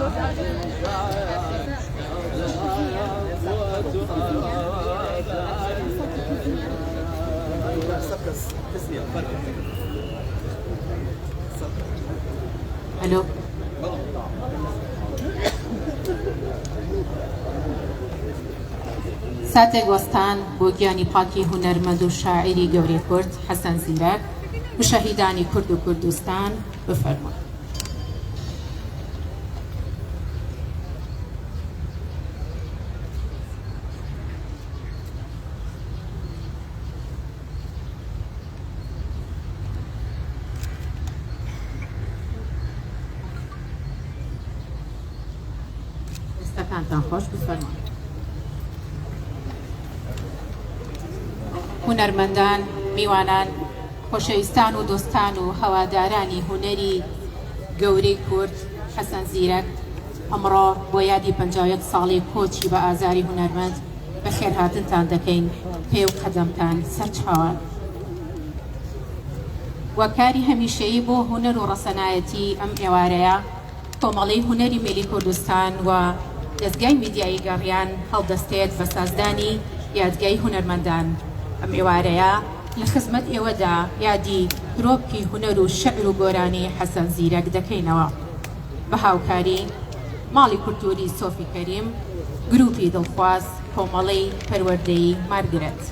الو ساتێک وەستان بۆ گیانی پاکی هونەرمەند و شاعری گەورەی کورد حەسەن زیرەک و شەهیدانی کورد و کوردستان بفەرمون. دەستەکانتان خۆش بفەرمون. هونەرمەندان، میوانان، خۆشەویستان و دۆستان و هەوادارانی هونەری گەورەی کورد حەسەن زیرەک ئەمڕۆ بۆ یادی 51 ساڵی کۆچی بە ئازاری هونەرمەند بەخێرهاتنتان دەکەین پێ و قەدەمتان سەرچاوە. وەکاری هەمیشەیی بۆ هونەر و ڕەسەنایەتی ئەم ئێوارەیە کۆمەڵەی هونەری میلی کوردستان و دەستگای میدیایی گەڕیان هەڵدەستێت بە سازدانی یادگای هونەرمەندان. ئەم ئێوارەیە لە خزمەت ئێوەدا یادی گرۆپی هونەر و شەعر و گۆرانی حەسەن زیرەک دەکەینەوە بە هاوکاری ماڵی کولتوری سۆفی کەریم، گروپی دڵخواز، کۆمەڵەی پەروەردەیی مارگرێت.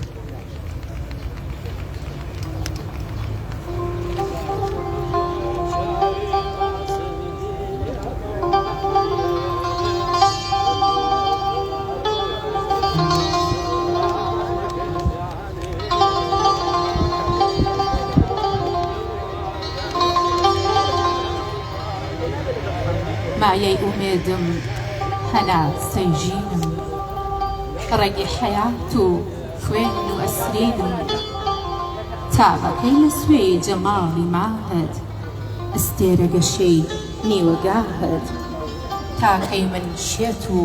مایەی ئومێدم هەنا سەیژینم، ڕێگی حەیات و خوێن و ئەسرینم، تاقەکەی لە سوێی جەماڵی ماهت، ئەستێرە گەشەی نیوەگاهت، تاکەی من شێت و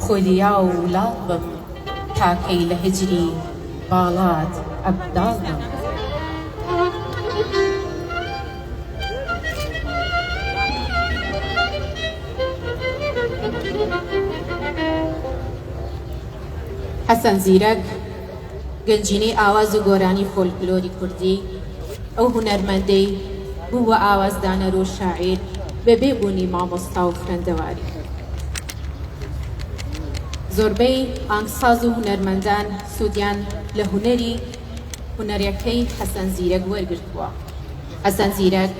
خولیا و لاڵبم، تاکەی لە هجری باڵات ئەبداڵم. حەسەن زیرەک گەنجینەی ئاواز و گۆرانی فۆلکلۆری کوردی، ئەو هونەرمەندەی بووە ئاوازدانەر و شاعیر بە بێبوونی مامۆستا و خوێندەواری. زۆربەی ئاهەنگساز و هونەرمەندان سوودیان لە هونەرەکەی حەسەن زیرەک وەرگرتووە. حەسەن زیرەک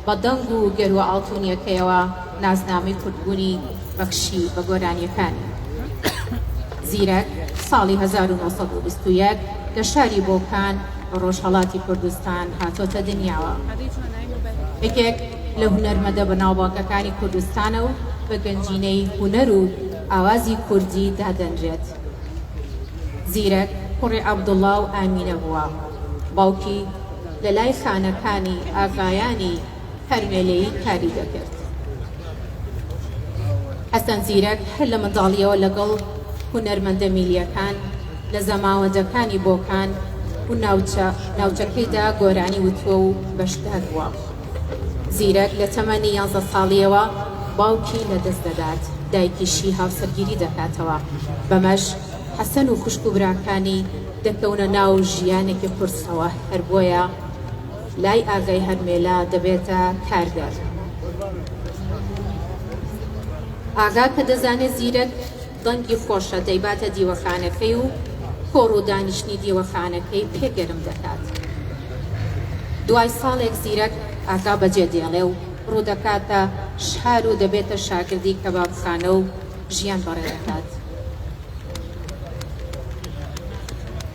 بە دەنگ و گەروە ئاڵتوونیەکەیەوە نازنامەی کوردبوونی بەخشی بە گۆرانیەکانی. زیرەک ساڵی 1921 لە شاری بۆکان ڕۆژهەڵاتی کوردستان هاتۆتە دنیاوە. یەکێک لە هونەرمەندە بەناوبانگەکانی کوردستانە و بە گەنجینەی هونەر و ئاوازی کوردی دادەنرێت. زیرەک کوڕی عەبدوڵڵا و ئامینە بووە. باوکی لە لای خانەکانی ئاغایانی هەرمێلەیی کاری دەکرد. حەسەن زیرەک هەر لە منداڵیەوە لەگەڵ هونەرمەندە میلیەکان لە زەماوەندەکانی بۆکان و ناوچەکەیدا گۆرانی وتووە و بەشدار بووە. زیرەک لە تەمەنی 11 ساڵیەوە باوکی لەدەست دەدات، دایکیشی هاوسەرگیری دەکاتەوە. بەمەش حەسەن و خوشک و براکانی دەکەونە ناو ژیانێکی قورسەوە، هەر بۆیە لای ئاگای هەرمێلا دەبێتە کارگەر. ئاگا کە دەزانێت زیرەک دەنگی خۆشە دەیباتە دیوەخانەکەی و کۆڕ و دانیشتنی دیوەخانەکەی پێگەرم دەکات. دوای ساڵێک زیرەک ئاگا بەجێ دێڵێ و ڕوودەکاتە شار و دەبێتە شاگردی کەبابخانە و ژیان بەڕێ دەکات.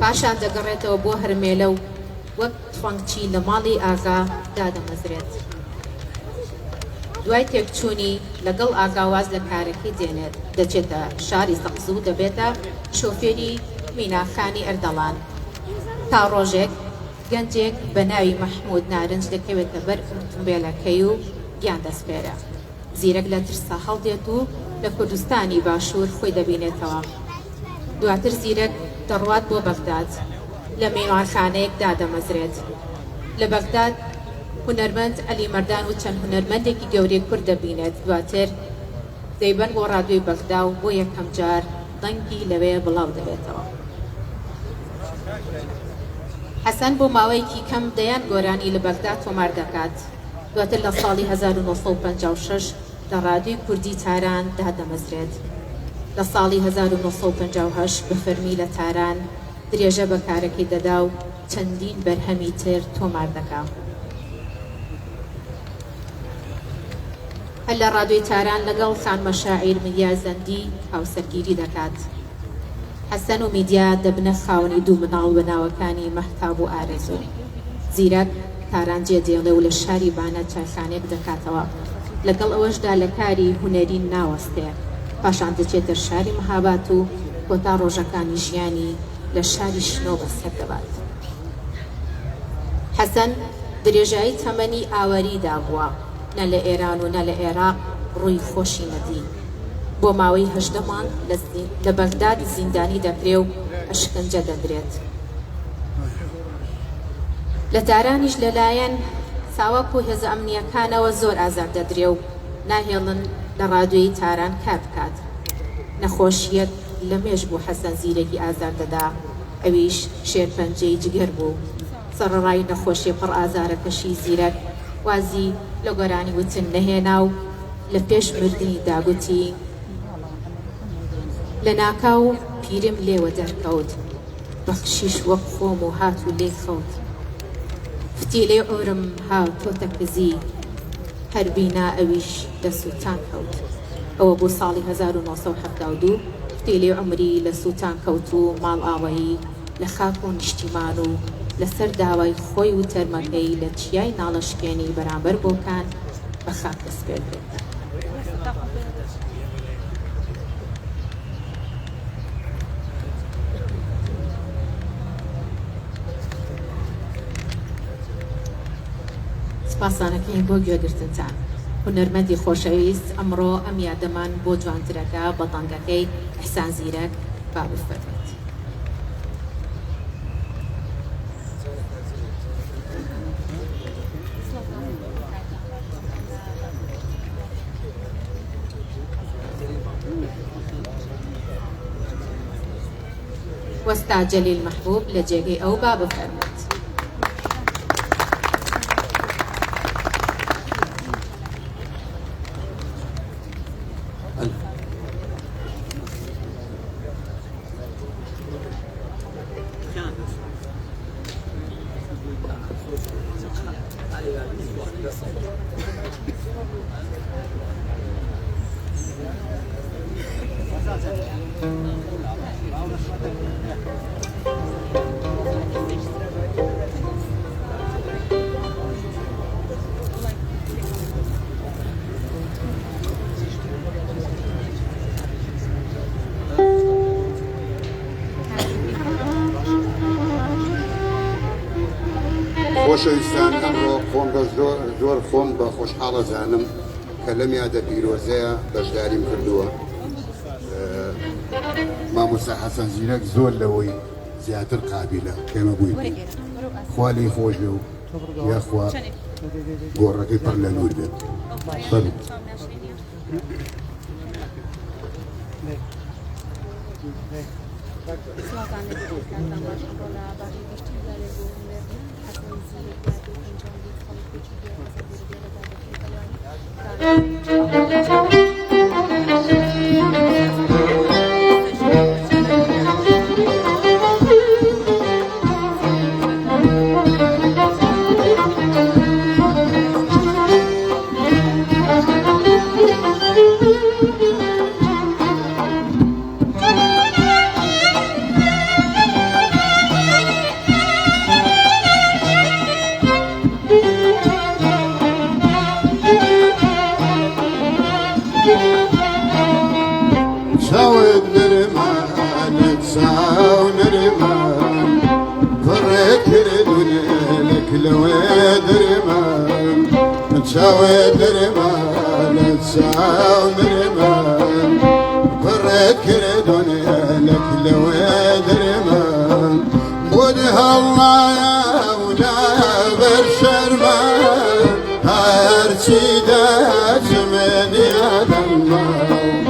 پاشان دەگەڕێتەوە بۆ هەرمێلە و وەک تفەنگچی لە ماڵی ئاگا دادەمەزرێت. دوای تێکچوونی لەگەڵ ئاگاواز لە کارەکەی دێنێت، دەچێتە شاری سەقزوو دەبێتە شۆفێری میناخانی ئەردەڵان. تا ڕۆژێک گەنجێک بە ناوی مەحموود نارنج دەکەوێتە بەر ئۆتۆمبێلەکەی و گیان دەسپێرە. زیرەک لە ترسا هەڵدێت و لە کوردستانی باشوور خۆی دەبینێتەوە. دواتر زیرەک دەڕوات بۆ بەغداد، لە میوانخانەیەکدا دەمەزرێت. لە بەغداد هونەرمەند عەلی مەردان و چەند هونەرمەندێکی گەورەی کورد دەبینێت. دواتر دەیبەن بۆ ڕادیۆی بەغدا و بۆ یەکەم جار دەنگی لەوێ بڵاو دەبێتەوە. حەسەن بۆ ماوەیەکی کەم دەیان گۆرانی لە بەغدا تۆمار دەکات. دواتر لە ساڵی 1956 لە ڕادیۆی کوردی تاران دادەمەزرێت. لە ساڵی 1958 بە فەرمی لە تاران درێژە بە کارەکەی دەدا و چەندین بەرهەمی تر تۆمار دەکات. هەر لە ڕادیۆی تاران لەگەڵ خانمە شاعیر میدیا زەندی هاوسەرگیری دەکات. حەسەن و میدیا دەبنە خاوەنی دوو مناڵ بەناوەکانی مەهتاب و ئارەزوو. زیرەک تاران جێدێڵێ و لە شاری بانە چایخانێک دەکاتەوە. لەگەڵ ئەوەشدا لە کاری هونەری ناوەستێ. پاشان دەچێتە شاری مەهاباد و کۆتا ڕۆژەکانی ژیانی لە شاری شنۆ بەسەر دەبات. حەسەن درێژایی تەمەنی ئاوەریدا بووە، نە لە ئێران و نە لە عێراق ڕووی خۆشی نەدی. بۆ ماوەی 18 مانگ لە بەغداد زیندانی دەکرێ و ئەشکنجە دەدرێت. لە تارانیش لەلایەن ساوەک و هێزە ئەمنیەکانەوە زۆر ئازار دەدرێ و ناهێڵن لە ڕادیۆی تاران کار بکات. نەخۆشیەک لە مێژ بوو حەسەن زیرەکی ئازار دەدا، ئەویش شێرپەنجەی جگەر بوو. سەرڕای نەخۆشیە پڕ ئازارەکەشی زیرەک وازی لە گۆرانی وتن نەهێنا و لە پێش مردنی داگوتی لە ناکاو پیرم لێوە دەرکەوت، بەخشیش وەک خۆم و هات و لێ خەوت. فتیلەی عمرم هاتۆتە کزی، هەربینا ئەویش لە سووتان کەوت. ئەوە بۆ ساڵی 1972 فتیلەی عمری لە سووتان کەوت و ماڵ ئاوایی لە خاک و نیشتیمان و لەسەر داوای خۆی و تەرمەکەی لە چیای ناڵەشکێنی بەرامبەر بۆکان بە خاک دەسپێر بێت. سپاسانەکەی بۆ گوێگرتنتان. هونەرمەندی خۆشەویست، ئەمڕۆ ئەم یادەمان بۆ جوانترەکە بە دەنگەکەی ئەحسان زیرەک با بفەرمێت. وەستا جەلیل مەحبوب لە جێگەی ئەو با بفەرمێت. خۆشەویستان، ئەمڕۆ خۆم بە زۆر خۆم بە خۆشحاڵە زانم کە لەم یادە پیرۆزەیە بەشداریم کردووە. مامۆستا حەسەن زیرەک زۆر لەوەی زیاتر قابلە پێمە بووی خوا لێی خۆش بێ و یاخوا گۆڕەکەی پڕ لە نور بێت. هرچی دست من یادم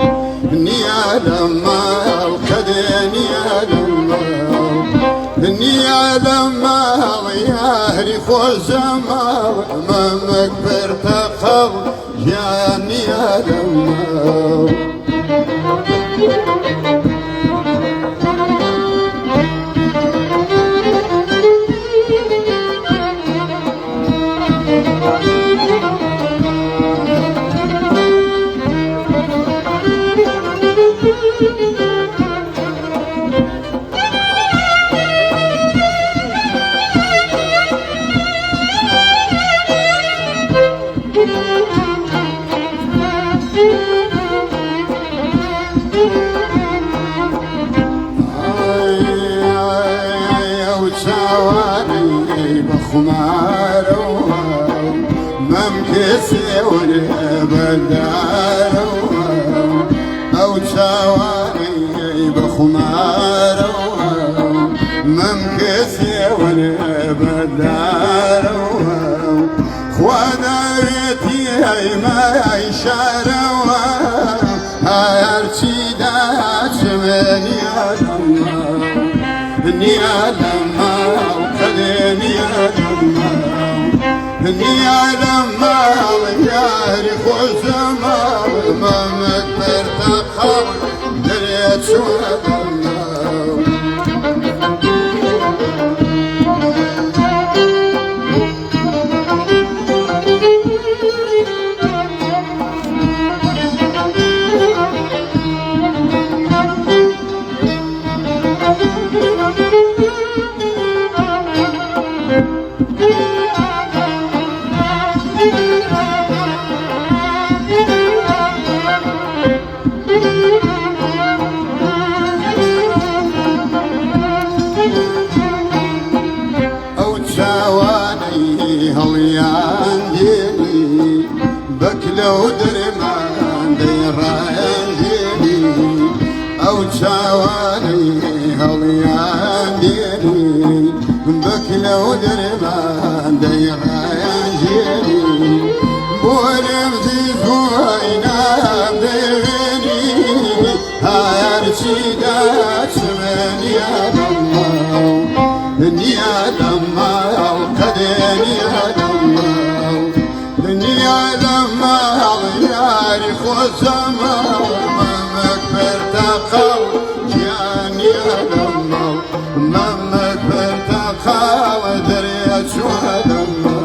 لما وكدنيا لما النيا لما يا خوز ما مكبر تخر يا نيا لما بخمارو ممكسي والبدارو او شواري بخمارو ممكسي والبدارو خوانا بيتي هاي ما يشارو هاي ارشيدات من يا لما يا لما يا لما يا خوز ما مكبر تخر دريت شو بكلو درمان ديران جيني او شواني هليان ديني بكلو درمان ديران جيني بولم زيزوينا ديني هاي ارشيدات من يا لما يا لما وقدني يا لما يا لما يا خوز ما مكبر تخر جان يا لما ما مكبر تخر دريت شو لما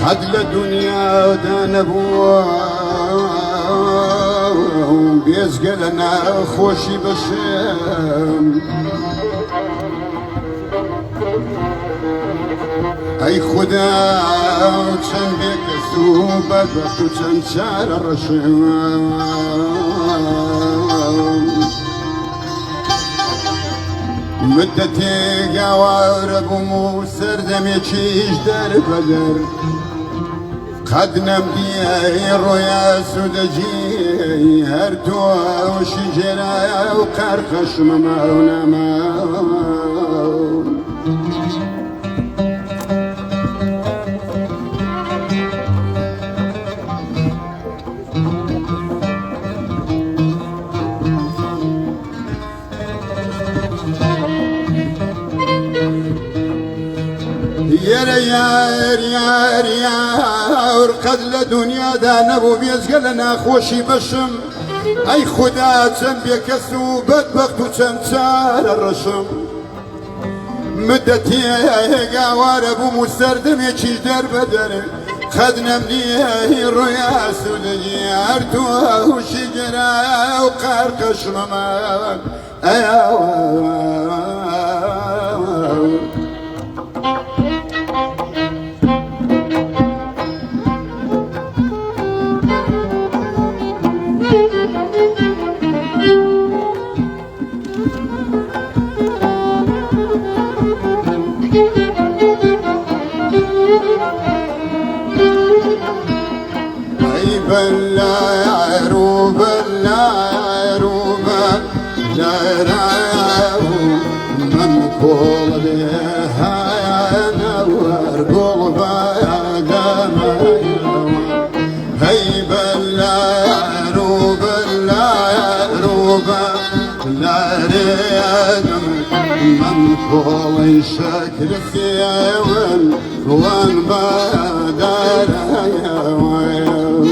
خد لدنيا دانبوا بيزقلنا خوشي بشم اي خدا وشن بك الثوبة وشن شار الرشم مدتي قوارب وموسر دميكيش در بدر قد نمدي الرؤيا سودجي هرتوا وشجرة وقرقش مماونا يا ورقد لدنيا دا نبو بيزقلنا خوشي بشم اي خدا تنبيك الثوب بدبخت وتنسال الرشم مدتي قوارب ومستردم يكيش در بدر خدنا مني الرؤيا سودجي ارتوها وشجرة وقرقش ممان أي بلا يا روبا لا يا روبا لا راو من كل بها يا نور قلبا يا دما هي بلا يا روبا لا يا روبا لا رياض من كل شكل ثيوان وان بدر يا ويل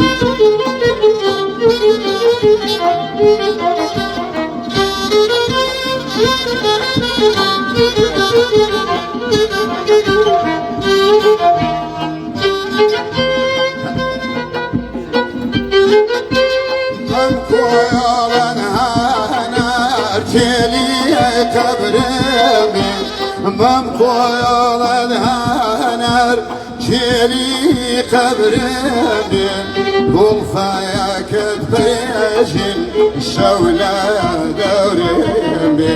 ممكو يولد هنر جيلي قبرني قول فياك تبيجن شولة دوري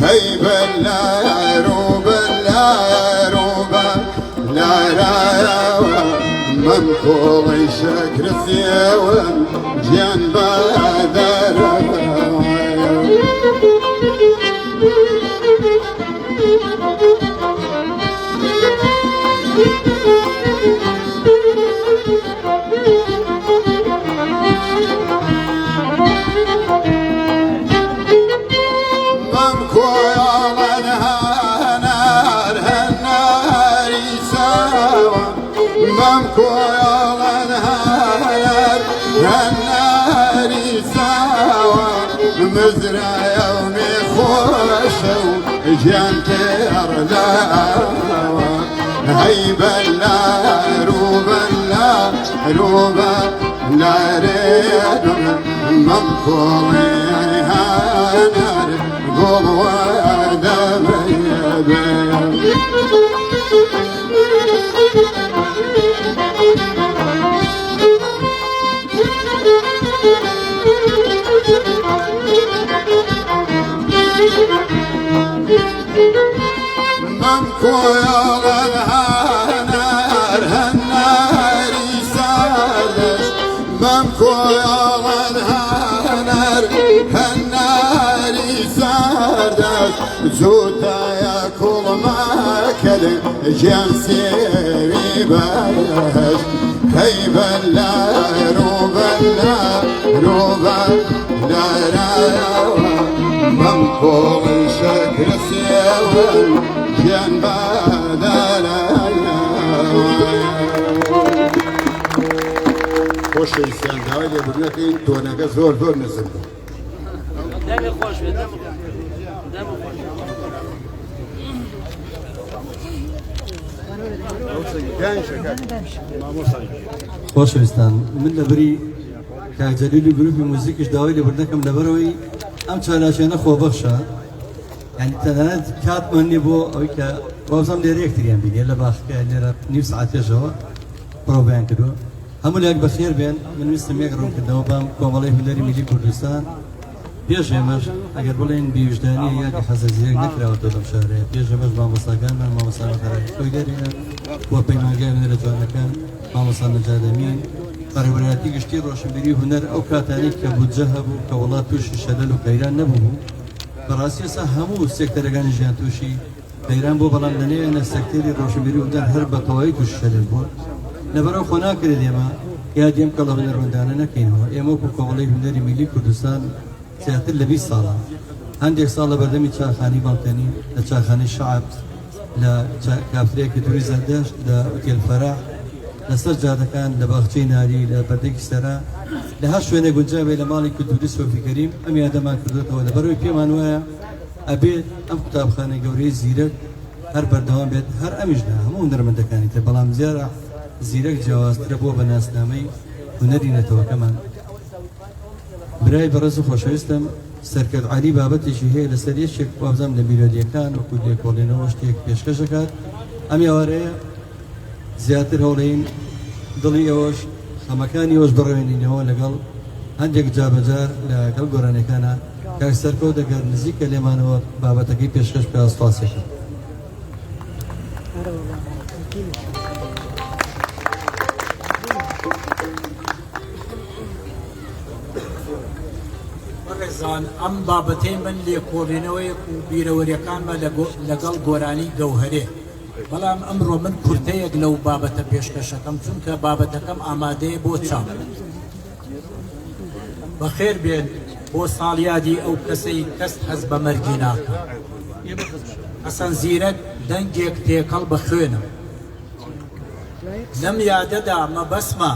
هي بلا روبا لا روبا لا رايا ممكو شكر ثيوان جنب دار مزرع يومي خوشو جانت أرضاوا هي بلا روبا لا روبا لا ريد مبكوري هانر قلوا دمي ممكو يولد هنر هنر يسادش ممكو يولد هنر هنر يسادش زوتا يا كل ما كل جنسي باش هي بلا روبا لا روبا لا رايا ممكو شكل سيوان جنب دلايا خوش ایسان داوی لبرنه که این تونگه زور زور نزم دمی خوش بید دمی خوش خوشویستان من لبری که جلیلی گروهی موزیکش داوی لبرنه کم لبروی ام چالشانه خوبخشا يعني تنانت كات مني بو او كا وابزم ديري كتير بيني يلا باخ كان نيف ساعات جوا بروبان كدو هم اللي بخير بين من مستم يقرون كدو بام كومالي بلاري ملي كردستان بيجمش اگر بولين بيوجداني يا حساسيه نكره ودوم شهريه بيجمش ما مصاغان ما مصاغ خير كويدرينا وبينما جاي من رجال كان ما مصاغ جادمين قريباتي كشتي روشنبيري هنر او كاتاني كبوجهب كولات توش شلل وكيران نبو براسي سهمو سيكتر غان جان توشي كيران بو بلندني انا سيكتري روشنبيري هنر هرب توي توش شلل بو نبرو خنا كرديما يا ديم كلا من روندانا نكينو يمو كوغلي هنر ملي كردستان سياتر لبي صاله عندك صاله بردمي تشاخاني بلطاني لتشاخاني الشعب لا كافريك توريزا داش لا اوتيل فرح لسر جاده كان لباغچي ناري لبردك سرا لها شوينه گنجابه لمالك توريس وفي كريم ام يادما كردته ولا بروي بيمانويا ابي ام كتابخانه گوري زيرك هر بردوام بيت هر امجنا هم هنر دكاني بلام زياره زيرك جواز تربو بناسنامي هنرينته كمان براي برز خوشويستم سركت علي بابتي شهيه لسريه شك وابزم لبيروديه كان وكل كولينو وشتيك بيشكشكات ام يواريه زياتر هولين دلي اوش خمكاني اوش برويني هو لقل عندك جابجار لقل قراني كان كاكسركو دقر نزيك لمانو بابتكي بيشكش باستاسيك بێزان ئەم بابەتەی من لێکۆڵێنەوەیەک و بیرەوەریەکانمە لەگەڵ گۆرانی گەوهەرێ بەڵام ئەمڕۆ من کورتەیەک لەو بابەتە پێشکەشەکەم چونکە بابەتەکەم ئامادەیە بۆ چاپ بەخێر بێن بۆ ساڵیادی ئەو کەسەی کەس هەز بە مەرگی ناکە حەسەن زیرەک دەنگێک تێکەڵ بە خوێنە لەم یادەدا مەبەسمە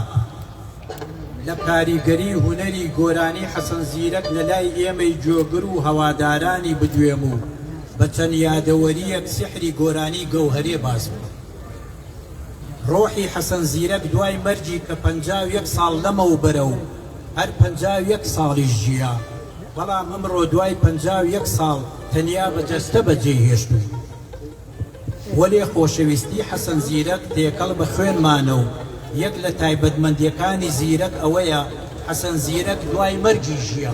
لە کاریگەری هونەری گۆرانی حەسەن زیرەک لە لای ئێمەی جۆگر و هەوادارانی بدوێم و بە چەند یادەوەریەک سحری گۆرانی گەوهەرێ باز بوو ڕۆحی حەسەن زیرەک دوای مەرجی کە 51 ساڵ لەمەو بەرە و هەر 51 ساڵیش ژیا بەڵام ئەمڕۆ دوای 51 ساڵ تەنیا بەجەستە بەجێی هێشتووی وەلێ خۆشەویستی حەسەن زیرەک تێکەڵ بە خوێنمانە و یەک لە تایبەتمەندیەکانی زیرەک ئەوەیە حەسەن زیرەک دوای مەرجی ژیا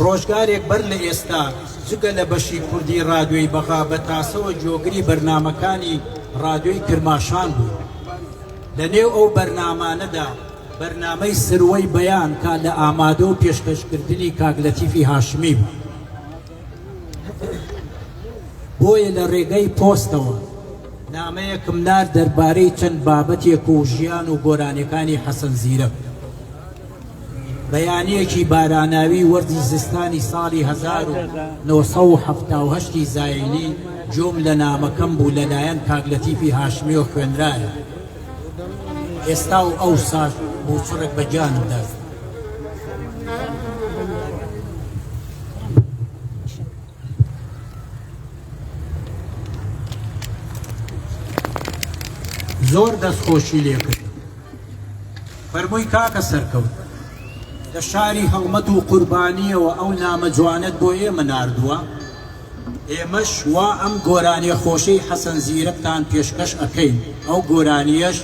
ڕۆژگارێک بەر لە ئێستا جگە لە بەشی کوردی ڕادیۆی بەغا بە تاسەوە جۆگری بەرنامەکانی ڕادیۆی کرماشان بوو لە نێو ئەو بەرنامانەدا بەرنامەی سروەی بەیان کا لە ئامادە و پێشکەشکردنی کاک لەتیفی هاشمی بوو بۆیە لە ڕێگەی پۆستەوە نامەیەکم نار دەربارەی چەند بابەتێک و ژیان و گۆرانیەکانی حەسەن زیرەک بەیانەیەکی باراناوی وەرزی زستانی ساڵی 1970 زاینی جۆم لە نامەکەم بوو لەلایەن کاک لەتیفی هاشمی و خوێنرایە ئێستا و ئەو ساش بۆ چڕێک بە جانمدا زۆر دەستخۆشی لێ کرد فەرمووی کاکە سەرکەوت لە شاری هەڵمەت و قوربانیەوە ئەو نامە جوانت بۆ ئێمە ناردووە ئێمەش وا ئەم گۆرانیە خۆشەی حەسەن زیرەکتان پێشکەش ئەکەین ئەو گۆرانیەش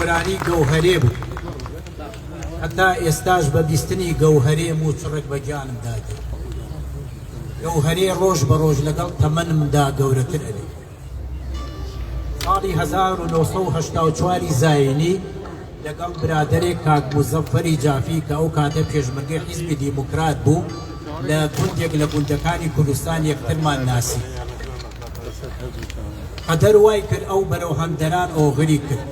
گۆرانی گەوهەرێ بوو هەتا ئێستاش بە بیستنی گەوهەرێم و چڕێک بە گیانم دادێ گەوهەرێ ڕۆژ بە ڕۆژ لەگەڵ تەمەنمدا گەورەتر ئەبێ ساڵی 1984 زاینی لەگەڵ برادەرێک کاک مزەفەری جافی کە ئەو کاتە پێشمەرگەی حیزبی دیموکرات بوو لە گوندێک لە گوندەکانی کوردستان یەکترمان ناسی قەدەر وای کرد ئەو بەرەو هەمدەران ئۆغری کرد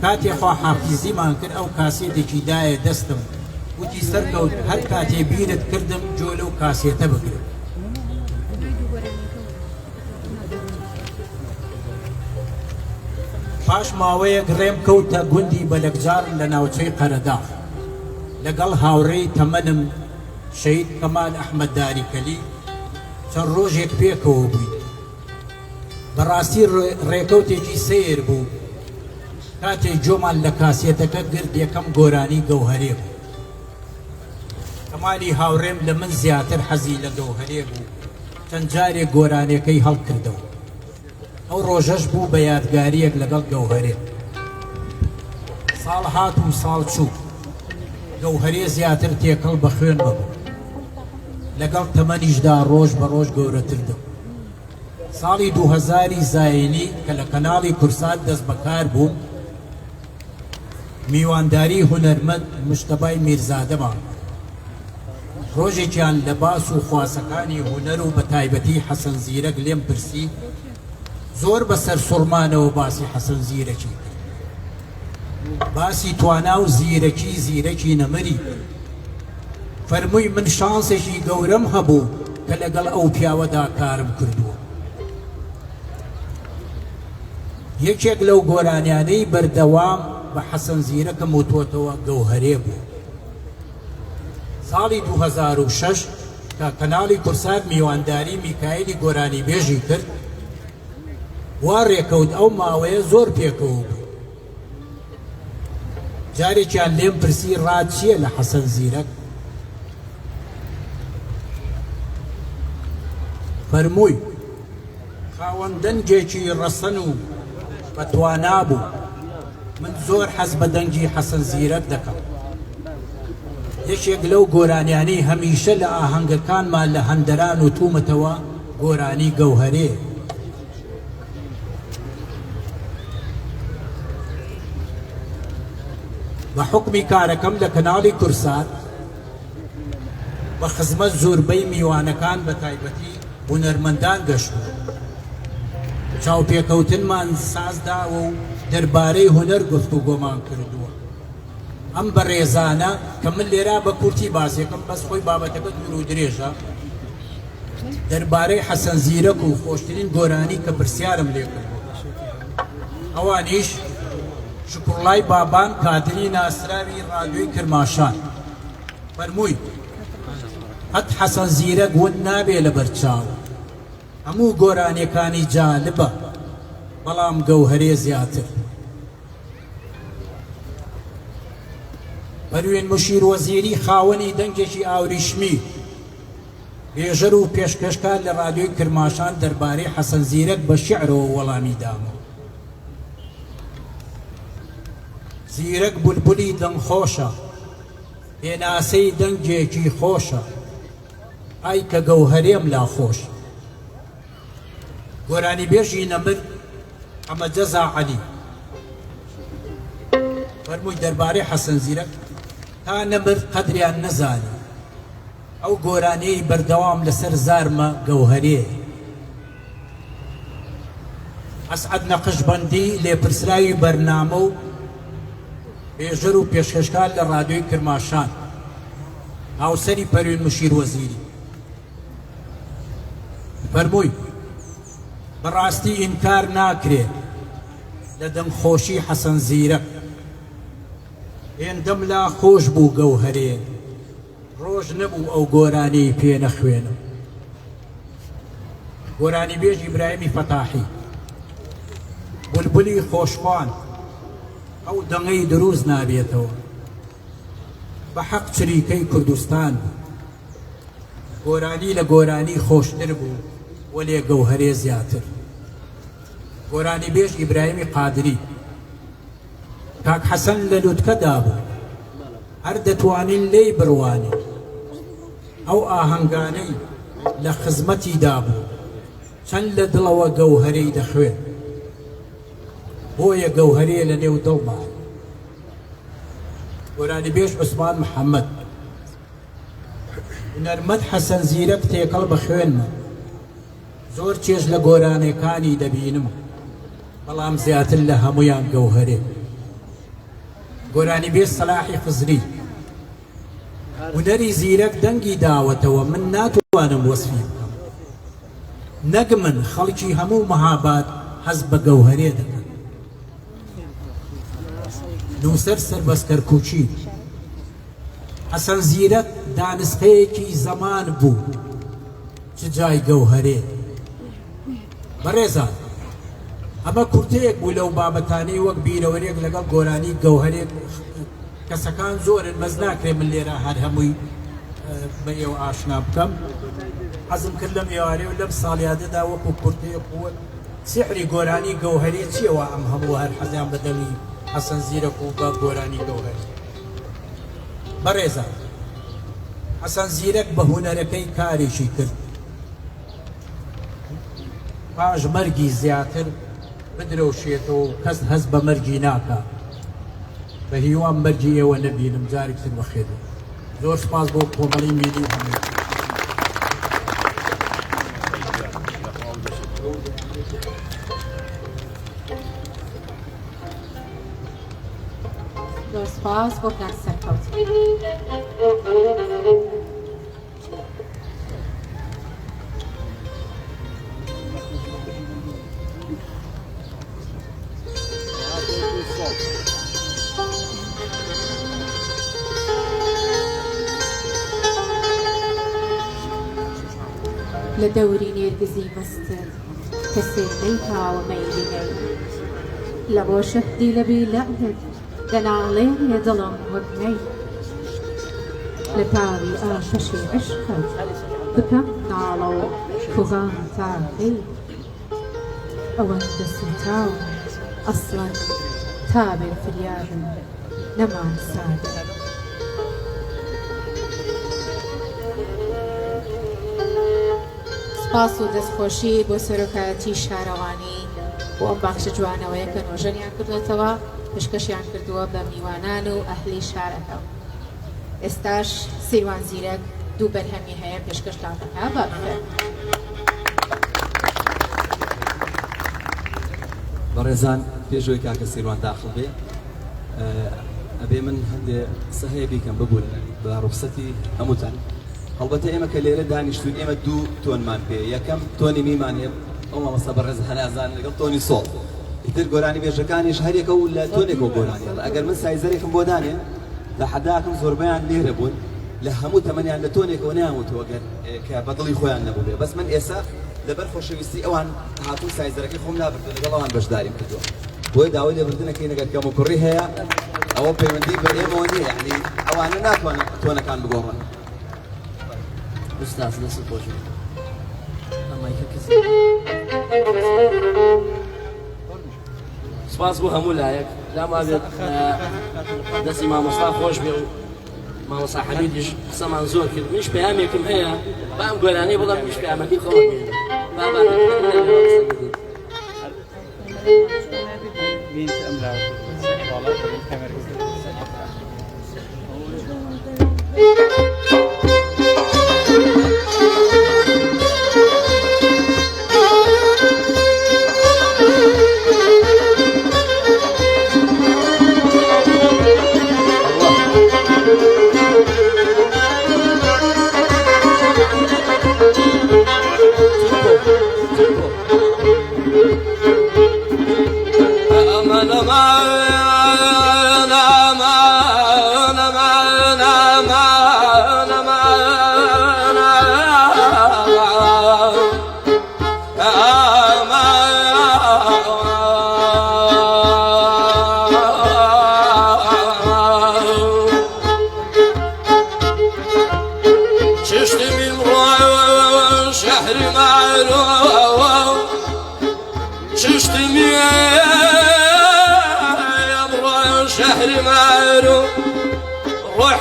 کاتێ خوا حافیزیمان کرد ئەو کاسێتێکی دایە دەستم وتی سەرکەوت هەر کاتێ بیرت کردم جۆ لەو کاسێتە بگرم پاش ماوەیەک ڕێم کەوتە گوندی بەلەکجار لە ناوچەی قەرەداغ لەگەڵ هاوڕێی تەمەنم شەید کەمال ئەحمەد داریکەلی چەند ڕۆژێک پێکەوە بووین بەڕاستی ڕێکەوتێکی سیر بوو کاتێک جۆمان لە کاسێتەکە گرت یەکەم گۆرانی گەوهەرێ بوو کەمالی هاوڕێم لە من زیاتر حەزی لە گەوهەرێ بوو چەند جارێک گۆرانەکەی هەڵکردەوە ئەو ڕۆژەش بوو بە یادگاریەک لەگەڵ گەوهەرێ ساڵ هات و ساڵ چوو گەوهەرێ زیاتر تێکەڵ بە خوێن ببوو لەگەڵ تەمەنیشدا ڕۆژ بە ڕۆژ گەورەتر دەبوو ساڵی 2000 زاینی کە لە کەناڵی کورسات دەست بەکار بووم میوانداری هونەرمەند مشتەبای میرزادەمان ڕۆژێکیان لە باس و خواسەکانی هونەر و بە تایبەتی حەسەن زیرەک لێم پرسی زۆر بەسەر سوڕمانەوە باسی حەسەن زیرەکی باسی توانا و زیرەکی نەمەری فەرمووی من شانسێکی گەورەم هەبوو کە لەگەڵ ئەو پیاوەدا کارم کردووە یەکێک لەو گۆرانیانەی بەردەوام بە حەسەن زیرەکەم وتۆتەوە گەوهەرێ بوو ساڵی 2006 کە کەناڵی کورسات میوانداری میکایلی گۆرانی بێژی کرد وا ڕێکەوت ئەو ماوەیە زۆر پێکەوە بوو جارێکیان لێم پرسی ڕات چییە لە حەسەن زیرەک فەرمووی خاوەن دەنگێکی ڕەسەن و بەتوانا بوو من زۆر حەز بە دەنگی حەسەن زیرەک دەکەم یەکێک لەو گۆرانیانەی هەمیشە لە ئاهەنگەکانمان لە هەندەران و تومەتەوە گۆرانی گەوهەرێ بە حکمی کارەکەم لە کەناڵی کورسات بە خزمەت زۆربەی میوانەکان بە تایبەتی هونەرمەندان گەشتووە چاوپێکەوتنمان سازداوە و دەربارەی هونەر گفتوگۆمان کردووە ئەم بەڕێزانە کە من لێرا بە کورتی باسێکم بەس خۆی بابەتەکە دوور و درێژە دەربارەی حەسەن زیرەک و خۆشترین گۆرانی کە پرسیارم لێ کردووە ئەوانیش شکوڕڵای بابان کادری ناسراوی ڕادیۆی کرماشان فەرمووی قەت حەسەن زیرەک ون نابێ لە بەرچاو هەموو گۆرانیەکانی جالبە بەڵام گەوهەرێ زیاتر پەروێن مشیر وەزیری خاوەنی دەنگێکی ئاوریشمی بێژەر و پێشکەشکار لە ڕادیۆی کرماشان دەربارەی حەسەن زیرەک بە شیعرەوە وەڵامی دامە زیرەک بولبولی دەنگخۆشە پێناسەی دەنگێکی خۆشە ئای کە گەوهەرێم لا خۆش گۆرانی بێژی نەمر ئەمە جەزا عەلی فەرمووی دەربارەی حەسەن زیرەک تا نەمر قەدریان نەزانی ئەو گۆرانەی بەردەوام لەسەر زارمە گەوهەرێ ئەسعەد نەقشبەندی لێپرسراوی بەرنامە و بێژەر و پێشکەشکار لە ڕادیۆی کرماشان هاوسەری پەروێن مشیر وەزیری فەرمووی بەڕاستی ئینکار ناکرێت لە دەمخۆشی حەسەن زیرەک هێندەم لا خۆش بوو گەوهەرێ ڕۆژ نەبوو ئەو گۆرانەی پێ نەخوێنم گۆرانی بێژ ئیبراهیمی فەتاحی بولبولی خۆشخوان ئەو دەنگەی دروست نابێتەوە بە حەق چریکەی کوردستان بوو گۆرانی لە گۆرانی خۆشتر بوو وەلێ گەوهەرێ زیاتر گۆرانی بێژ ئیبراهیمی قادری کاک حەسەن لە لوتکەدا بوو هەر دەتوانین لێی بڕوانی ئەو ئاهەنگانەی لە خزمەتیدا بوو چەند لە دڵەوە گەوهەرەی دەخوێن بۆیە گەوهەرێ لە نێو دڵمان گۆرانی بێژ عوسمان محەممەد هونەرمەند حەسەن زیرەک تێکەڵ بە خوێنمە زۆر چێژ لە گۆرانەکانی دەبینم بەڵام زیاتر لە هەمویان گەوهەرێ گۆرانی بێژ سەلاحی خزری هونەری زیرەک دەنگی داوەتەوە من ناتوانم وەسفی بکەم نەک من خەڵکی هەموو مەهاباد حەز بە گەوهەرێ دەکەن نووسەر سەربەز کەرکووچی حەسەن زیرەک دانسقەیەکی زەمان بوو چ جای گەوهەرێ بەڕێزان ئەمە کورتەیەک بوو لەو بابەتانەی وەک بیرەوەرێک لەگەڵ گۆرانی گەوهەرێک کەسەکان زۆرن مەز ناکرێ من لێرە هەر هەمووی بە ئێوە ئاشنا بکەم حەزم کرد لەم ئێوارەیە و لەم ساڵیادەدا وەکو کورتەیەک بووە سحری گۆرانی گەوهەرێ چیەوە ئەم هەموو هەر حەزیان بەدەمی حەسەن زیرەک و بە گۆرانی گەوهەرێ بەڕێزان حەسەن زیرەک بە هونەرەکەی کارێکی کرد پاش مەرگی زیاتر بدرەوشێتەوە و کەس هەست بە مەرگی ناکە بە هیوان مەرگی ئێوە نەبینم جارێکتر بەخێر زۆر سپاس بۆ کۆمەڵی میلی هەموو زۆر سپاس بۆ کار سەرکەوت لە دەوری نێرگزی مەستر کەسێ نەیتاوە مەیلینەی لە بۆ شەهدی لەبی لەعلت دەناڵێنێ دڵم وەک نەی لە تاوی ئاشەشی عشقت بکەم ناڵە و فوغان تاقی ئەوەندە سوتاو ئەسڵەن تابێ فریادم نەمان سادە سپاس و دەستخۆشی بۆ سەرۆکایەتی شارەوانی بۆ ئەم باخشە جوانەوەیە کە نۆژەنیان کردوێتەوە پشکەشیان کردووە بە میوانان و ئەهلی شارەکە ئێستاش سیروان زیرەک دوو بەرهەمی هەیە پێشکەشتان دەکا بە بکرێت بەڕێزان پێشەوەی کاکە سیروان داخل بێ ئەبێ من هەندێ قسە هەیە بیکەم ببوون بە ڕوخسەتی هەمووتان هەڵبەتە ئێمە کە لێرە دانیشتوین ئێمە دوو تۆنمان پێ یەکەم تۆنی میمان هەیە ئەو مامۆستا بەڕێز هەنازان لەگەڵ تۆنی سۆڵ ئیتر گۆرانی بێژەکانیش هەرێکە و لە تۆنێکەوە گۆرانی ئەگەر من سایزەرێکم بۆ دانێن لە حەداکەم زۆربەیان لێرە بوون لە هەموو تەمەنیان لە تۆنێکەوە نەیانوتەوە گەر کە بەدڵی خۆیان نەبوو بێ بەس من ئێستا لەبەر خۆشەویستی ئەوان هاتوو سایزەرەکەی خۆم نابردو لەگەڵ ئەوان بەشداریم کردووە بۆی داوای لێبردنەکەی نەگەر کەم و کوڕی هەیە ئەوە پەیوەندی بە ئێمەوە نییە یعنی ئەوانە ناتوانن تۆنەکان بگۆڕن أستاذ نصر بوجه أما يكفي سپاس بۆ هەموو لایەک لا ما بێت دەستی مامۆستا خۆش بێ و مامۆستا حەمیدیش قسەمان زۆر کرد منیش پەیامێکم هەیە با ئەم گۆرانەی بڵێم منیش پەیامەکەی خۆم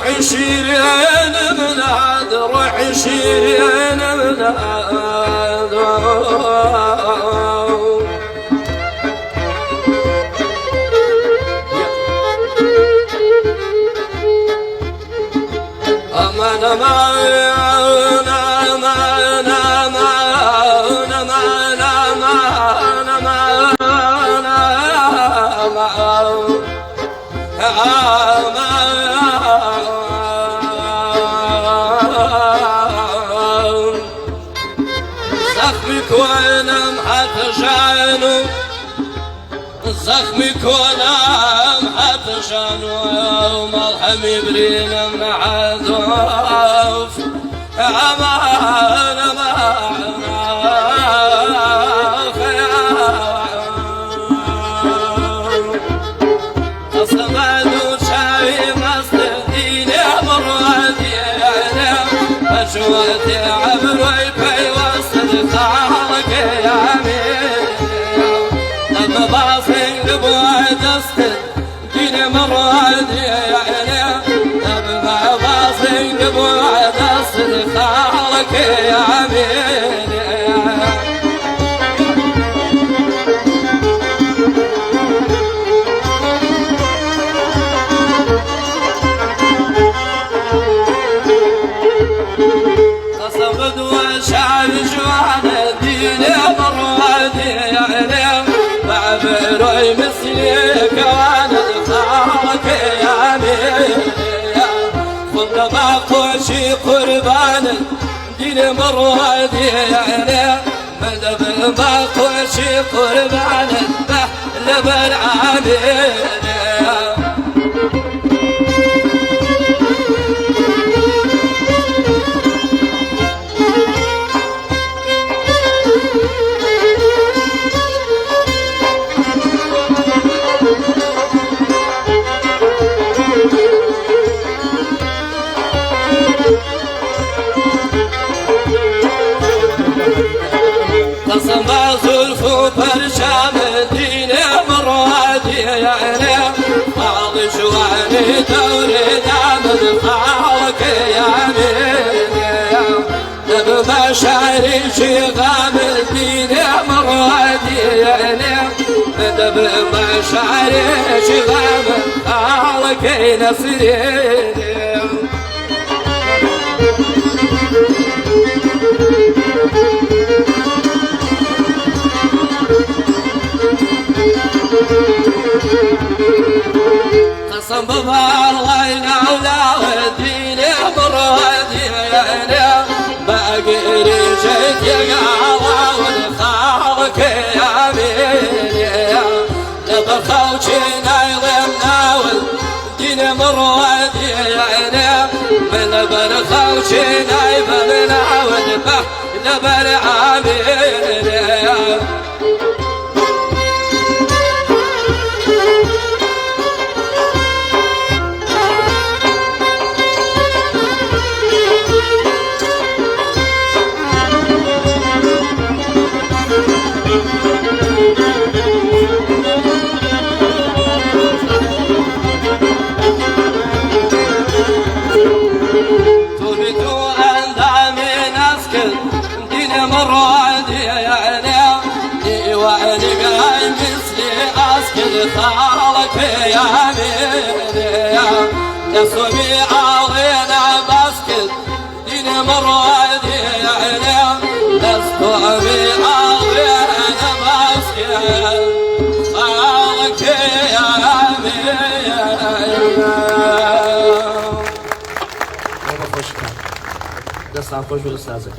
روحي شيرين من عاد روحي شيرين من عاد أمان أمان أمان أمان أمان أمان زخمي كونم حتى عطشان وملحم يبرينا من عذوف أمان معنا تصمد وشاي مصدقين يا مرادي مشوتي عبروي في وسط خالك يا مين لما باصين بوعد استد دين مرادي يعني لما باصين بوعد استد خالك يا مين تصمد وشعر جوان الدين مرادي يعني بعبروي مثلك وانا خالك يا مين خذ باقوشي قربان دين مرادي يعني مدب باقوشي قربان لبن عامين تصمى زلفو برشام الدين مرادي يعني قاضي شواني دوري دامد خالك يا مين بمشاعري شغام الدين مرادي يعني بمشاعري شغام خالك نسرين قسم بالله نعولا ودين مرادي يعني باقي رجيت يا ونخالك يا مين لبخوشي نايض ناول دين مرادي يعني من برخوشي نايب ناول به لبر عامين مرادي يعني وعني قايم مثلي اسكن خالك يا مين نسومي عاضينا بسكت دين مرادي يعني نسومي عاضينا بسكت خالك يا مين دست عن خوش بالاستاذة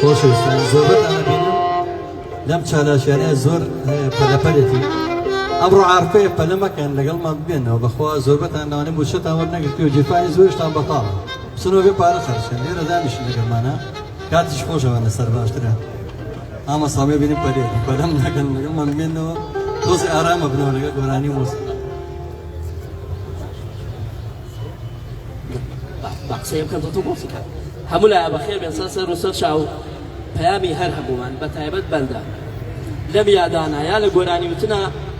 خۆشەویستان زۆربەت ئەمە بینم لەم چالاشیانەیە زۆر پەلەپەلێتی ئەمڕۆ عارفەیە پەلە مەکەن لەگەڵمان ببێنەوە بەخوا زۆربەتان لەوانەیە بۆ شتان وەرنەگرتووە جیرفانی زۆرشتان بەتاڵە بچنەوە بێ پارە خەرچن لێرە دانیشن لەگەڵمانە کاتیش خۆشەوە لەسەر باشترە ئامە ساڵێ بینیم پەلێتی پەلەم نەکەن لەگەڵمان ببێنەوە دۆزی ئارامە بنەوە لەگەڵ گۆرانی موسیقی بەقسەیە بکەن تۆ موسیقە هەموو لایە بەخێر بێن سەر و سەر چاو پەیامی هەر هەبوومان بە تایبەت بەندە لەم یادانە یا لە گۆرانی وتنە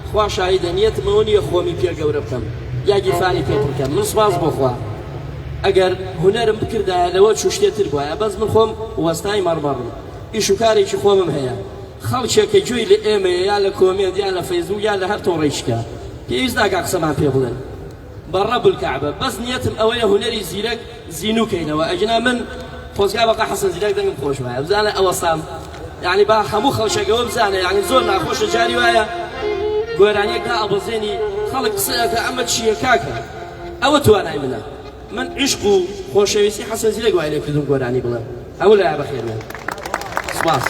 خوا شاهیدە نیەتمەوە نییە خۆمی پێ گەورە بکەم یا گیرفانی پێ بکەم من سوپاس بۆ خوا ئەگەر هونەرم بکردایە لەوە چ شتێتر بووایە بەس من خۆم وەستای مەڕبەڕم ئیش و کارێکی خۆمم هەیە خەڵکێکە گوێی لە ئێمەیە یا لە کۆمێد یا لە فەیسبوک یا لە هەر تۆڕێیشکە پێویست ناکا قسەمان پێ بڵێن برب الكعبة بس نيتم أويا هنري زيرك زينو كينا وأجنا من فوزقا بقى حسن زيرك دنگم خوش معي بزانا أوصام يعني با خمو خوشة جواب زانا يعني زورنا خوش جاري ويا قرانية كا أبو زيني خلق سأك عمد شيء كاكا أو توانا منا من عشقو خوشويسي حسن زيرك وعليه كدوم قراني بلا أولا يا بخير من سباس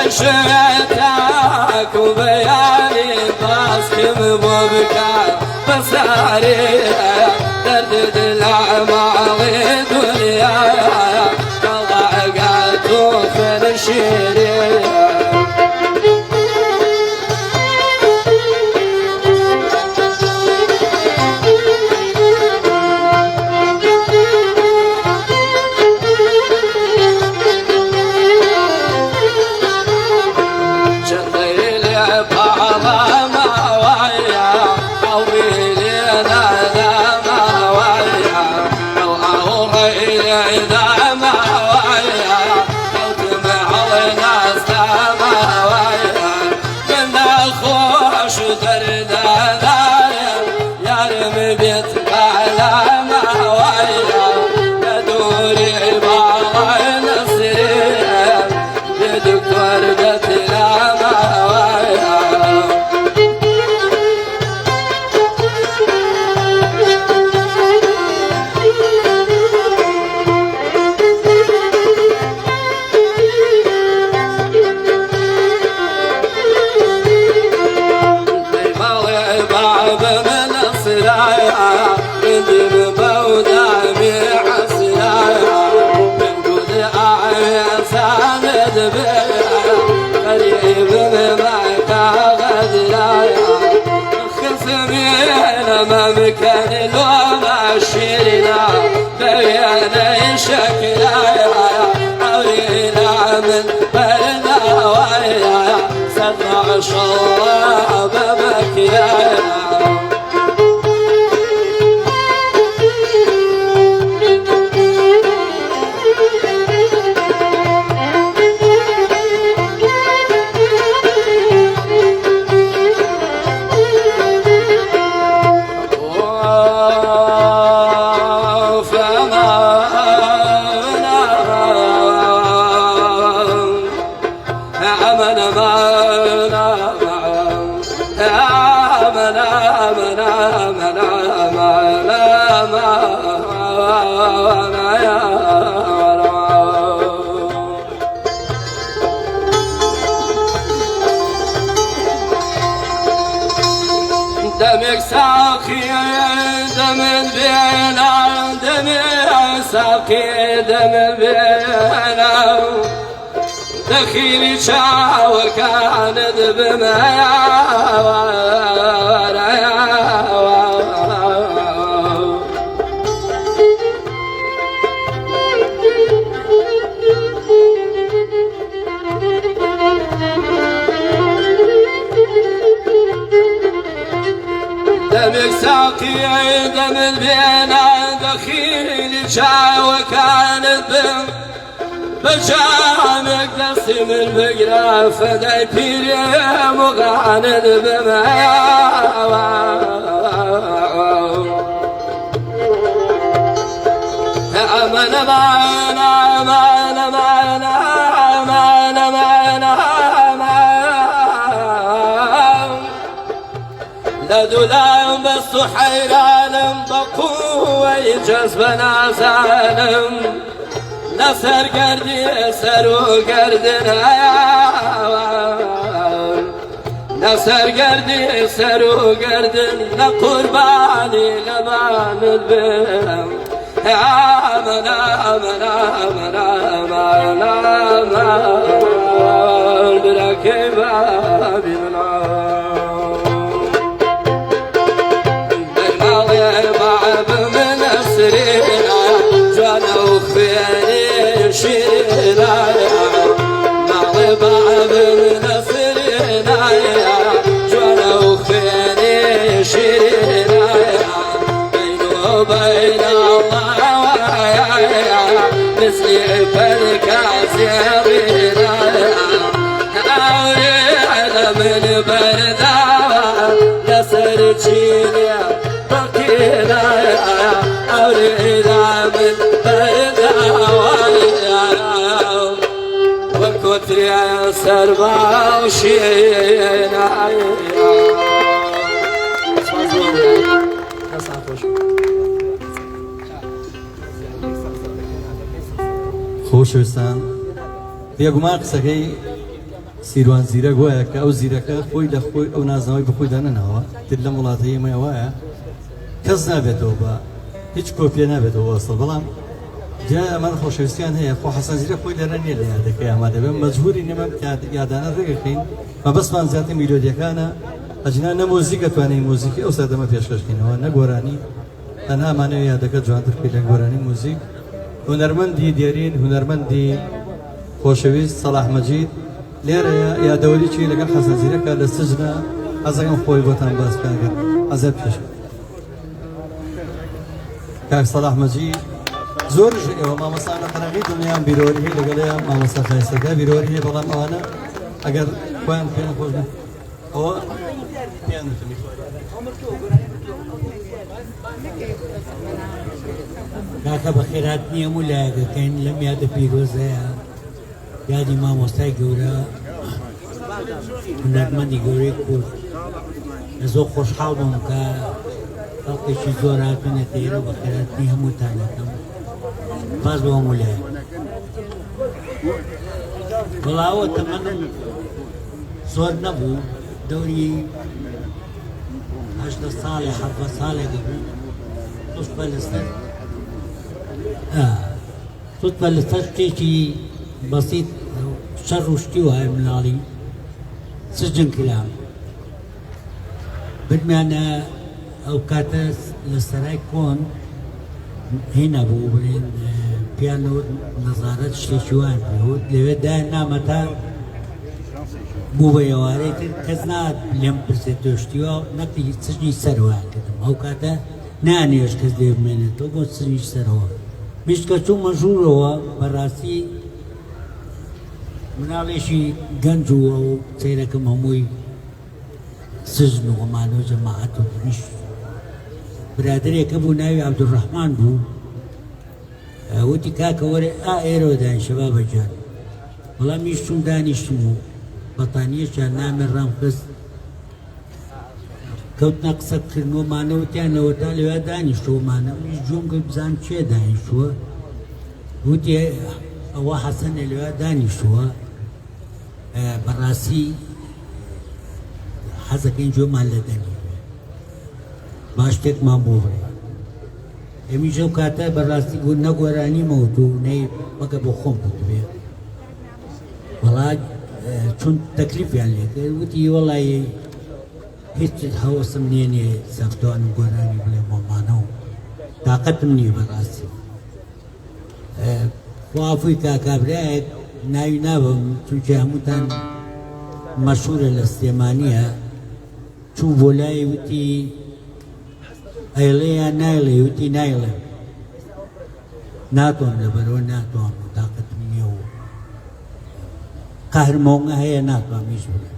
عشتك وبياني باسكم ببكاء بصاري درد الأعمال دنيا كضعقات في الشرير مكان لوما شيرنا بيانا شكلا أولينا من بلنا ويا سبع شراب بكيا دمك ساقي دم بينا دمك ساقي دم بينا دخيلي شاور كانت بميا دمك ساقي دم البينا دخيل شاوى كانت بجامك دسم البقرة فداي بيري مغاند بمياوى أمان أمان أمان أمان أمان أمان أمان لا دولا بس مست و حەیرانم بە قووەی جەزبە نازانم لەسەر گەردی سەر و گەردن لەسەر گەردی سەر و گەردن لە قوربانی لەمانت بم آمن آمن آمن آمن آمن برەکەی بابی منام بەرماڵێ بابم نەسرێنە جوانە و خوێنی شیرینایە ماڵێ بابم نەسرێنایە جوانە و خوێنی شیرینایە بین و بین مثلي بالكاسي أوري على من بردا يسر تشينيا بكينا أوري على من بردا وكتر يسر باوشينا خۆشەویستان بێگومان قسەکەی سیروان زیرەک وایە کە ئەو زیرەکە خۆی لە خۆی ئەو نازنەوەی بخۆی دانەنەوە تر لە وڵاتی ئێمە وایە کەس نابێتەوە بە هیچ کۆپیە نابێتەوە ئەسڵ بەڵام جا ئەمان خۆشەویستیان هەیە خۆ حەسەن زیرەک خۆی دەرە نییە لە یادەکەی ئامادە بێن مەجبوری نەمە یادانە ڕێگەکەین بە بەسمان زیاتر میلۆدیەکانە ئەجنا نە مۆزیکە توانین مۆزیکی ئەو سەردەمە پێشکەشکەینەوە نە گۆرانی تەنها ئەمانەوە یادەکە جوانتر بکەین لە گۆرانی مۆزیک هونەرمەندی دێرین هونەرمەندی خۆشەویست سەلاح مەجید لێرەیە یادەوەریی لەگەڵ حەسەن زیرەکە لە سجنە ئەزەکەم خۆی بۆتان باس بکەن ئەزە پێش کاک سەلاح مەجید زۆرش ئێوە مامۆستانە قەنەغی دڵنیان بیرۆری هەیە لەگەڵەیە مامۆستا خایستەکە بیرۆری هەیە بەڵام ئەوانە ئەگەر خۆیان پێ نەخۆش بن ئەوە پێیان وتمی کاکە بە خێرات نییە و لایەکەکەین لەم یادە پیرۆزەیە یادی مامۆستای گەورە هونەرمەندی گەورەی کورد لە زۆر خۆشحاڵ بووم کە خەڵکێکی زۆر هاتوونەتە ئێرە بە خێراتنی هەمووتانەکەم باز بۆ هەموو لایە بەڵاوە تەمەنم زۆر نەبوو دەوری 18 ساڵی 7 ساڵێک بوو توشبە لەسەر توتبە لەسەر شتێکی بەسیط شەڕ و شتی وایە مناڵی سجن کرام بردمیانە ئەو کاتە لە سەرای کۆن هێنا بوو بڵێن پیانەوە نەزارەت شتێکی وایە پێوت لەوێ دایە نامەتا بوو بە ئێوارەی تر کەس نات لێم پرسێت تۆشتیوە نەقی سجنی سەروا کردم ئەو کاتە نانێش کەس لێ بمێنێتەوە بۆ سجنی سەرەوە میشکە چوو مەژوورەوە بەڕاستی مناڵێکی گەنج و ئەو سەیرەکەم هەمووی سجن و ئەمانەوە جەماعەت و میش برادرێکە بوو ناوی عەبدوڕەحمان بوو وتی کاکە وەرێ ئێرەوە دانیشە بابەجان وەڵام میش چوون دانیشتم و بەتانیەشیان نامێ ڕامخست کەوتنە قسەکردنەوەمانەوتیانەوە تا لەوێ دانیشتەوەمانە میش جۆم کرد بزانم چێ دانیشتووە وتی ئەوە حەسەنە لەوێ دانیشتووە بەڕاستی حەزەکەین جۆمان لە دەنی باش شتێکمان بۆ بڕێ ئێمیش ئەو کاتە بەڕاستی نەگۆرانیمەوت و نەی وەکە بۆ خۆم بوتبێ وەڵات چون تەکلیفیان لێکرد وتی وەڵی هیچ هەوەسم نێنێ سەفتوانم گۆرانی بڵێ مۆمانە و تااقەتم نییە بەڕاستی خوافووی کاکابرایەک ناوی نابم چونکە هەمووتان مەشهورە لە سلێمانیە چوو بۆ لای وتی ئەیڵێ یان نایڵێ وتی نایڵێ ناتوانم لەبەرەوە ناتوانم و تااقەتم نییە و قەهرمانگە هەیە ناتوانمیش بڵێ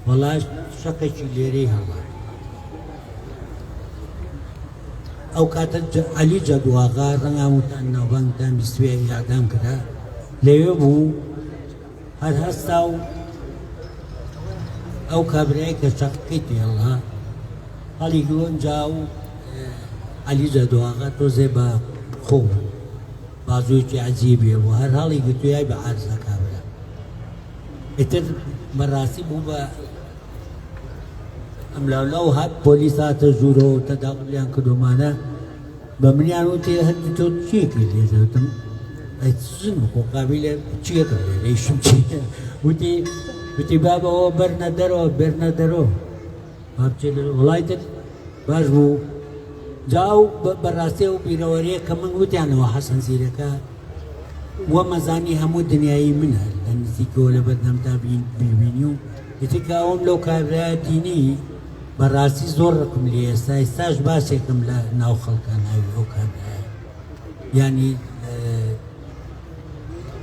وەڵاش شەقێکی لێرەی هەڵا ئەو کاتە عەلی جەدواغا ڕەنگاوتان ناوبانگتان بیستوێ یادام کرا لەوێ بوو هەر هەستا و ئەو کابرای کە شەقەکەی تێڵا هەڵی گرۆن جاو عەلی جەدواغا تۆزێ بە خۆ بازوویەکی عەجیبێ بوو هەر هەڵی گرتوویای بە عەرزەکە بلا ئیتر بەڕاستی بوو بە ئەم لاو هات پۆلیس هاتە ژوورەوە تەداقلیان کردومانە بە منیان وتی هەردوو تۆ چیەکەی لێدەوتم ئەیزن خۆ قابلە چیەکە لێرەیشم چی وتی بابەوە بەرنە دەرەوە بێرنە دەرەوە بابچێ وڵای تر باش بوو جاو بەڕاستی و بیرەوەریە کە من وتیانەوە حەسەن زیرەکە وە مەزانی هەموو دنیایی منە لە نزیکەوە لە بەردەمدا ببینی و یتیکە ئەوم لەو کابرایە دینی بەڕاستی زۆر ڕقم لێ ئێستا ئێستاش باسێکم لە ناو خەڵکە ناوی ئەو کابرایە ینی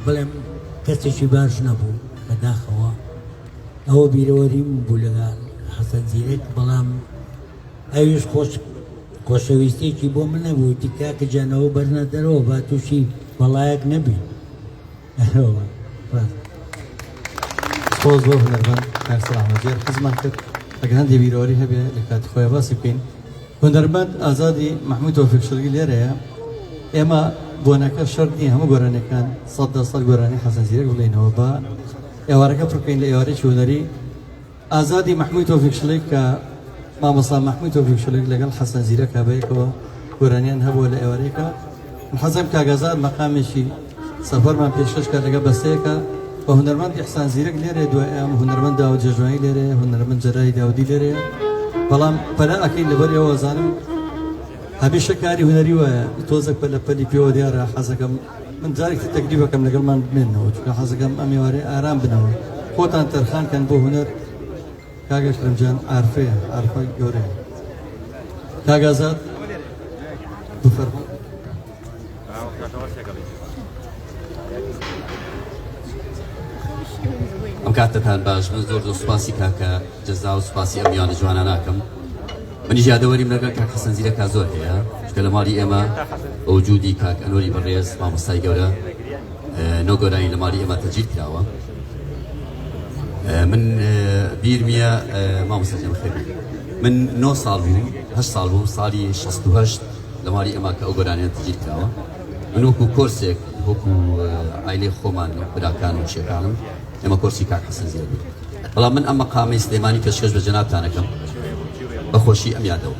بڵێم کەسێکی باش نەبوو بەداخەوە ئەوە بیرەوەریم بوو لەگەڵ حەسەن زیرەک بەڵام ئەویش خۆشەویستێکی بۆ من نەبوو تیکاکە جانەوە بەرنە دەرەوە با تووشی بەڵایەک نەبین سپۆز بۆ هونەرمەند کاکسەڵ ئەحمەدجێر حەزمان کرد ئەگەر هەندێک بیرەوەری هەبێ لە کاتی خۆیان باسی بکەین هونەرمەند ئازادی مەحموود تەوفیق شەرگی لێرەیە ئێمە بۆنەکە شەرتی هەموو گۆرانەکان 100% گۆرانی حەسەن زیرەک بڵێنەوە بە ئێوارەکە پڕکەین لە ئێوارەی هونەری ئازادی مەحموود تەوفیق شەرگی کە مامۆستا مەحموود تەوفیق شەرگی لەگەڵ حەسەن زیرەک بەیەکەوە گۆرانیان هەبووە لە ئێوارەیەکە حەزم کاگازاد مەقامێکی سەفەرمان پێشکەشکە لەگە بەستەیەکە بە هونەرمەند ئیحسان زیرەک لێرێ دوای ئەم هونەرمەند داوود جەژوانی لێرەیە هونەرمەند جەرایی داودی لێرەیە بەڵام پەلا ئەکەین لەبەرەوە زانم هەمیشە کاری هونەری وایە تۆزێک پەلەپەلی پێوە دیارە حەزەکەم من جارێکی تەکلیفەکەم لەگەڵمان بمێنەوە چونکە حەزەکەم ئەم ئێوارەی ئارام بنەوە خۆتان تەرخانکەن بۆ هونەر کاگە کرمجان عارفەیە عارفە گەورەیە کاگازاد بفەرمە ئەم کاتتان باش من زۆر سوپاسی کاکە جەزا و سوپاسی ئەم میوانە جوانە ناکەم منی یادەوەریم لەگەڵ کاک حەسەن زیرەکە زۆر هەیە چونکە لە ماڵی ئێمە وجودی کاک ئەنوەری بەڕێز مامۆستای گەورە نۆگۆرانی لە ماڵی ئێمە تەجیل کراوە من بیرمیە مامۆستا جەم خێر من 9 ساڵ بووم 8 ساڵ بووم ساڵی 68 لە ماڵی ئێمە کە ئەو گۆرانیان تەجیل کراوە من وەکو کۆرسێک وەکو ئایلێ خۆمان براکان و شێکانم ئێمە کۆرسی کاک حەسەن زیرەک بوو بەڵام من ئەم مەقامی سلێمانی پێشکەش بە جەنابتانەکەم بەخۆشی ئەم یادەوە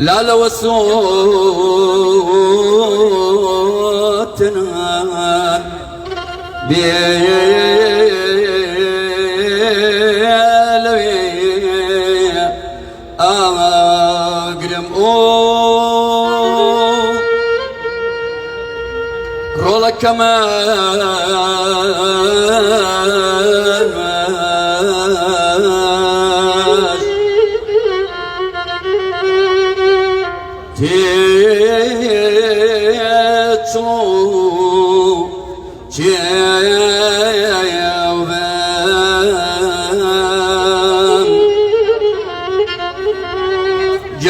لا لو صوتنا بيلوي أقرم رولا كمان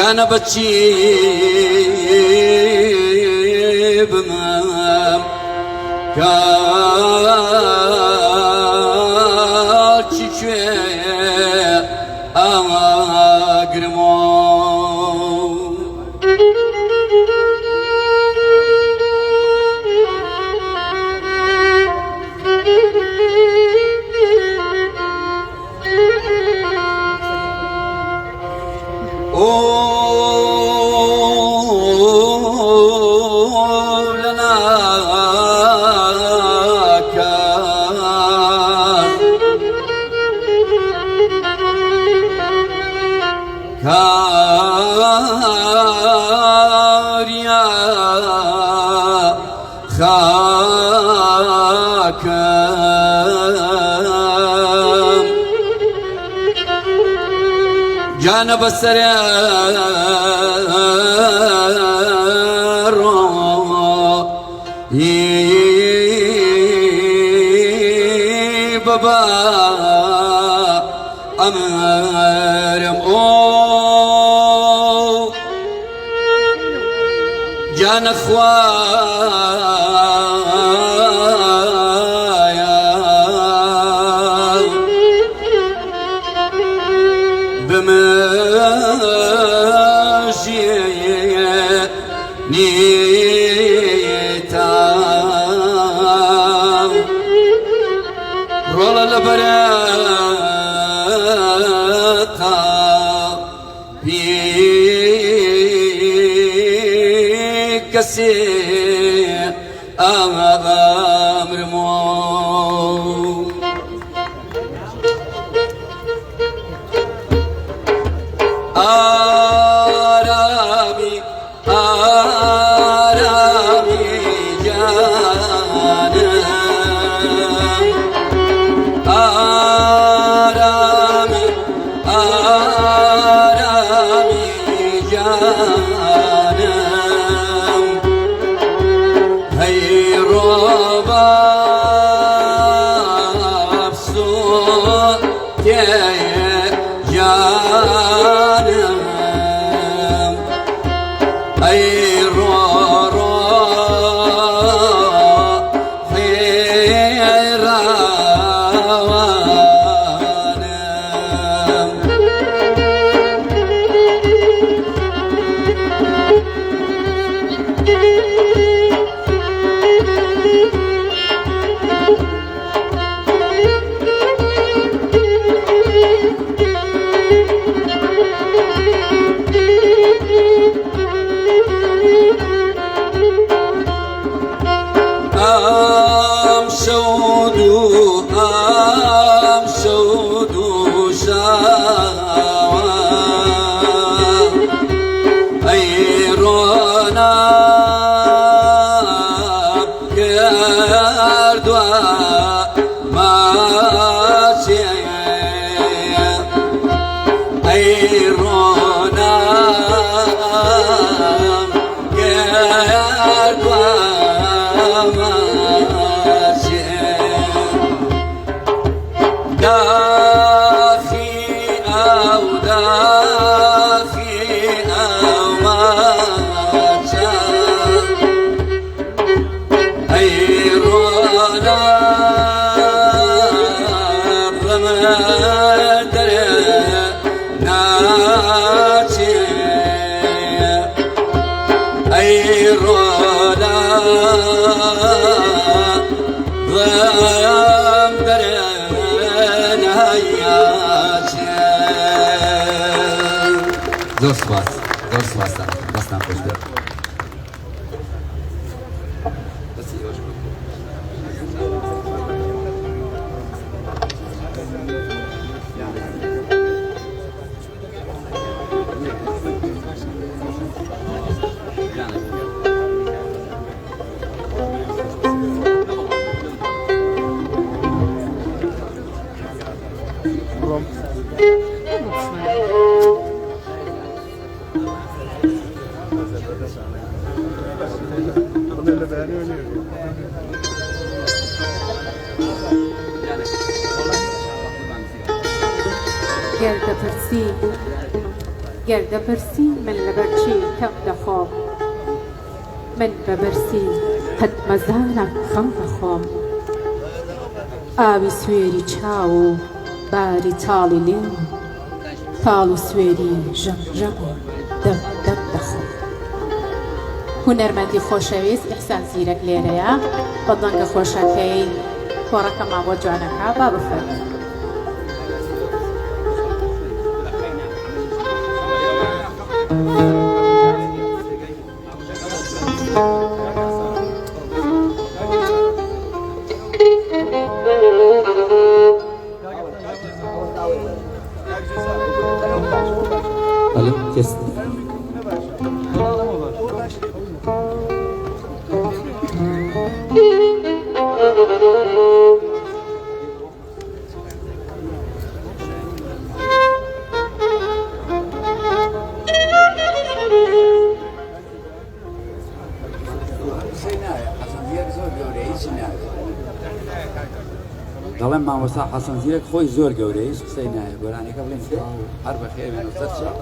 جانا بچی بمام كاريا خاكم جانب السرير بابا أمرم أو جان خوايا بمشي نيتا رولا لبراتا في كسي أمر مو آرامي آرامي جانم آرامي آرامي جانم هي روبا بصوت جانم أي رو Dos basta, bastante pues. گرده پرسی من لبرچی کم دخوام من ببرسی قد مزانك خم دخوام آبی سوێری چاو و باری تاڵی لێم تاڵ و سوێری ژەم و دەم دەخۆم هونەرمەندی خۆشەویست ئیحسان زیرەک لێرەیە بە دەنگە خۆشەکەی کۆڕەکە ماوە جوانەکە با بفەرمێ. ئۆرکێستر. دەڵێن مامۆستا حەسەن زیرەک خۆی زۆر گەورەی هیچ قسەی نایە گۆرانەکە بڵێن هەر بەخێر بێن و سەرچاو.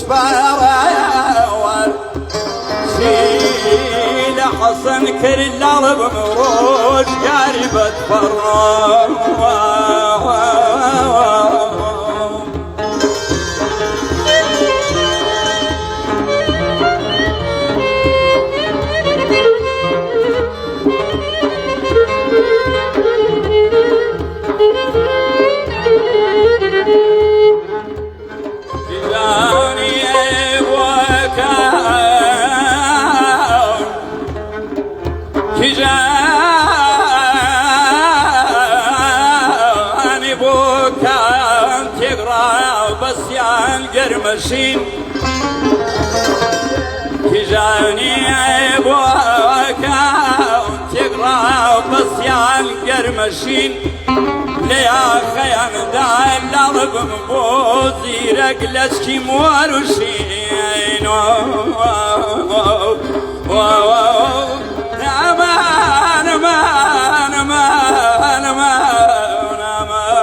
بارا شيل حسن كل الأرض مروج قاربة فرام جاني بوكان تقرا بس يا القرمشين جاني بوكان تقرا بس يا القرمشين ليا خيان دال الأرض مبوزي رجلشكي موروشين أمان أمان أمان أمان أمان أمان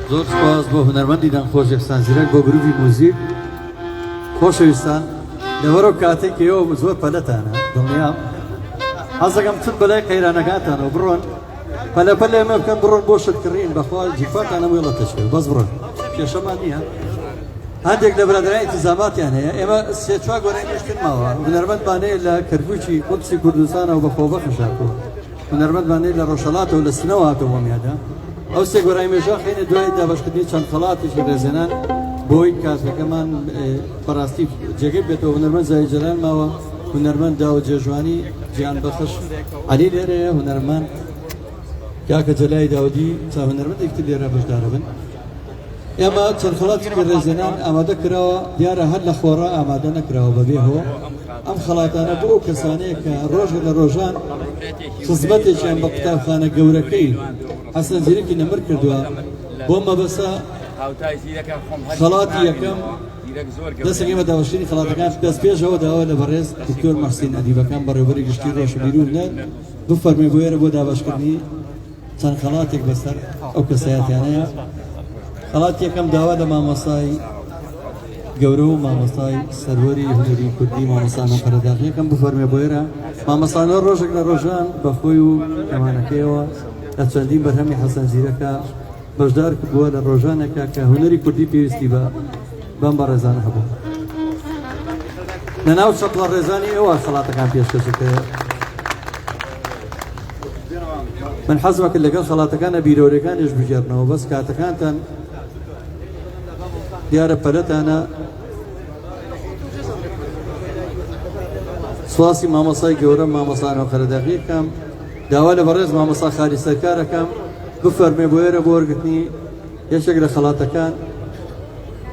زۆر سپاس بۆ هونەرمەندی دەنگخۆش ئێحسان زیرەک بۆ گروپی موزیک خۆشەویستان لەوەرە کاتێک ئێوە زۆر پەلەتانە دڵنیام حەز دەکەم چت بەلای قەیرانەکانتانەوە بڕۆن پەلە پەلە ئێمە بکەن بڕۆن بۆ شتکردین بەخوا جیفاتان هەمووی لەتەشێت بەس بڕۆن کێشەمان نییە هەندێک لە برادرای ئینتیزاماتیان هەیە ئێمە سێ چوار گۆرەی نوێژکردماوە هونەرمەندمانەیە لە کەرکووکی قودسی کوردستانەوە بە خۆبەخش هاتووە هونەرمەندمانەیە لە ڕۆژهەڵاتەوە لە سنەوە هاتووە وەمیادا ئەو سێ گۆرای مێژە خێنە دوای دابەشکردنی چەند خەڵاتێکی رێزێنان بۆی کاسەکەمان بەڕاستی جێگەی بێتەوە هونەرمەند زای جەلال ماوە هونەرمەند داوە جێژوانی گیان بەخش عەلی لێرەیە هونەرمەند کاکە جەلای داودی تا هونەرمەندێکی لێرە بەشدارە بن ئێمە چەند خەڵاتێکی رێزێنان ئامادە کراوە دیارە هەر لە خۆڕا ئامادە نەکراوە بەبێهەوە ئەم خەڵاتانە بۆ ئەو کەسانەیە کە ڕۆژێک لە ڕۆژان خزمەتێکیان بە قوتابخانە گەورەکەی حەسەن زیرەکی نەمر کردووە بۆ مەبەسە خەڵاتی یەکەم دەستێک ئێمە داوەشتنی خەڵاتەکان دەست پێشەوە داوە لە بەڕێز دکتۆر مەحسین ئەدیبەکان بەڕێوەبەری گشتی ڕۆژ و بیرون بفەرمێ بۆ ئێرە بۆ دابەشکردنی چەند خەڵاتێک بەسەر ئەو کەسایەتیانەیە خەڵاتی یەکەم داوا لە مامۆستای گەورە و مامۆستای سەروەری هونەری کوردی مامۆستانە پەرەداغیەکەم بفەرمێ بۆ ئێرە مامۆستانە ڕۆژێک لە ڕۆژان بەخۆی و کەمانەکەیەوە لە چەندین بەرهەمی حەسەن زیرەکە بەشدار بووە لە ڕۆژانێکە کە هونەری کوردی پێویستی بە بەم بە ڕێزانە هەبوو لەناو چەپڵە ڕێزانی ئێوە خەڵاتەکان پێشکەشەکەیە من حەزم کرد لەگەڵ خەڵاتەکانە بیرۆریەکانیش بژێرنەوە بەس کاتەکانتان دیارە پەلەتانە سواسی مامۆسای گەورە مامۆسانەوە خەرەداغیەکەم داوا لە بەڕێز مامۆسا خالی سەرکارەکەم بفەرمێ بۆ ئێرە بۆ وەرگرتنی یەکێک لە خەڵاتەکان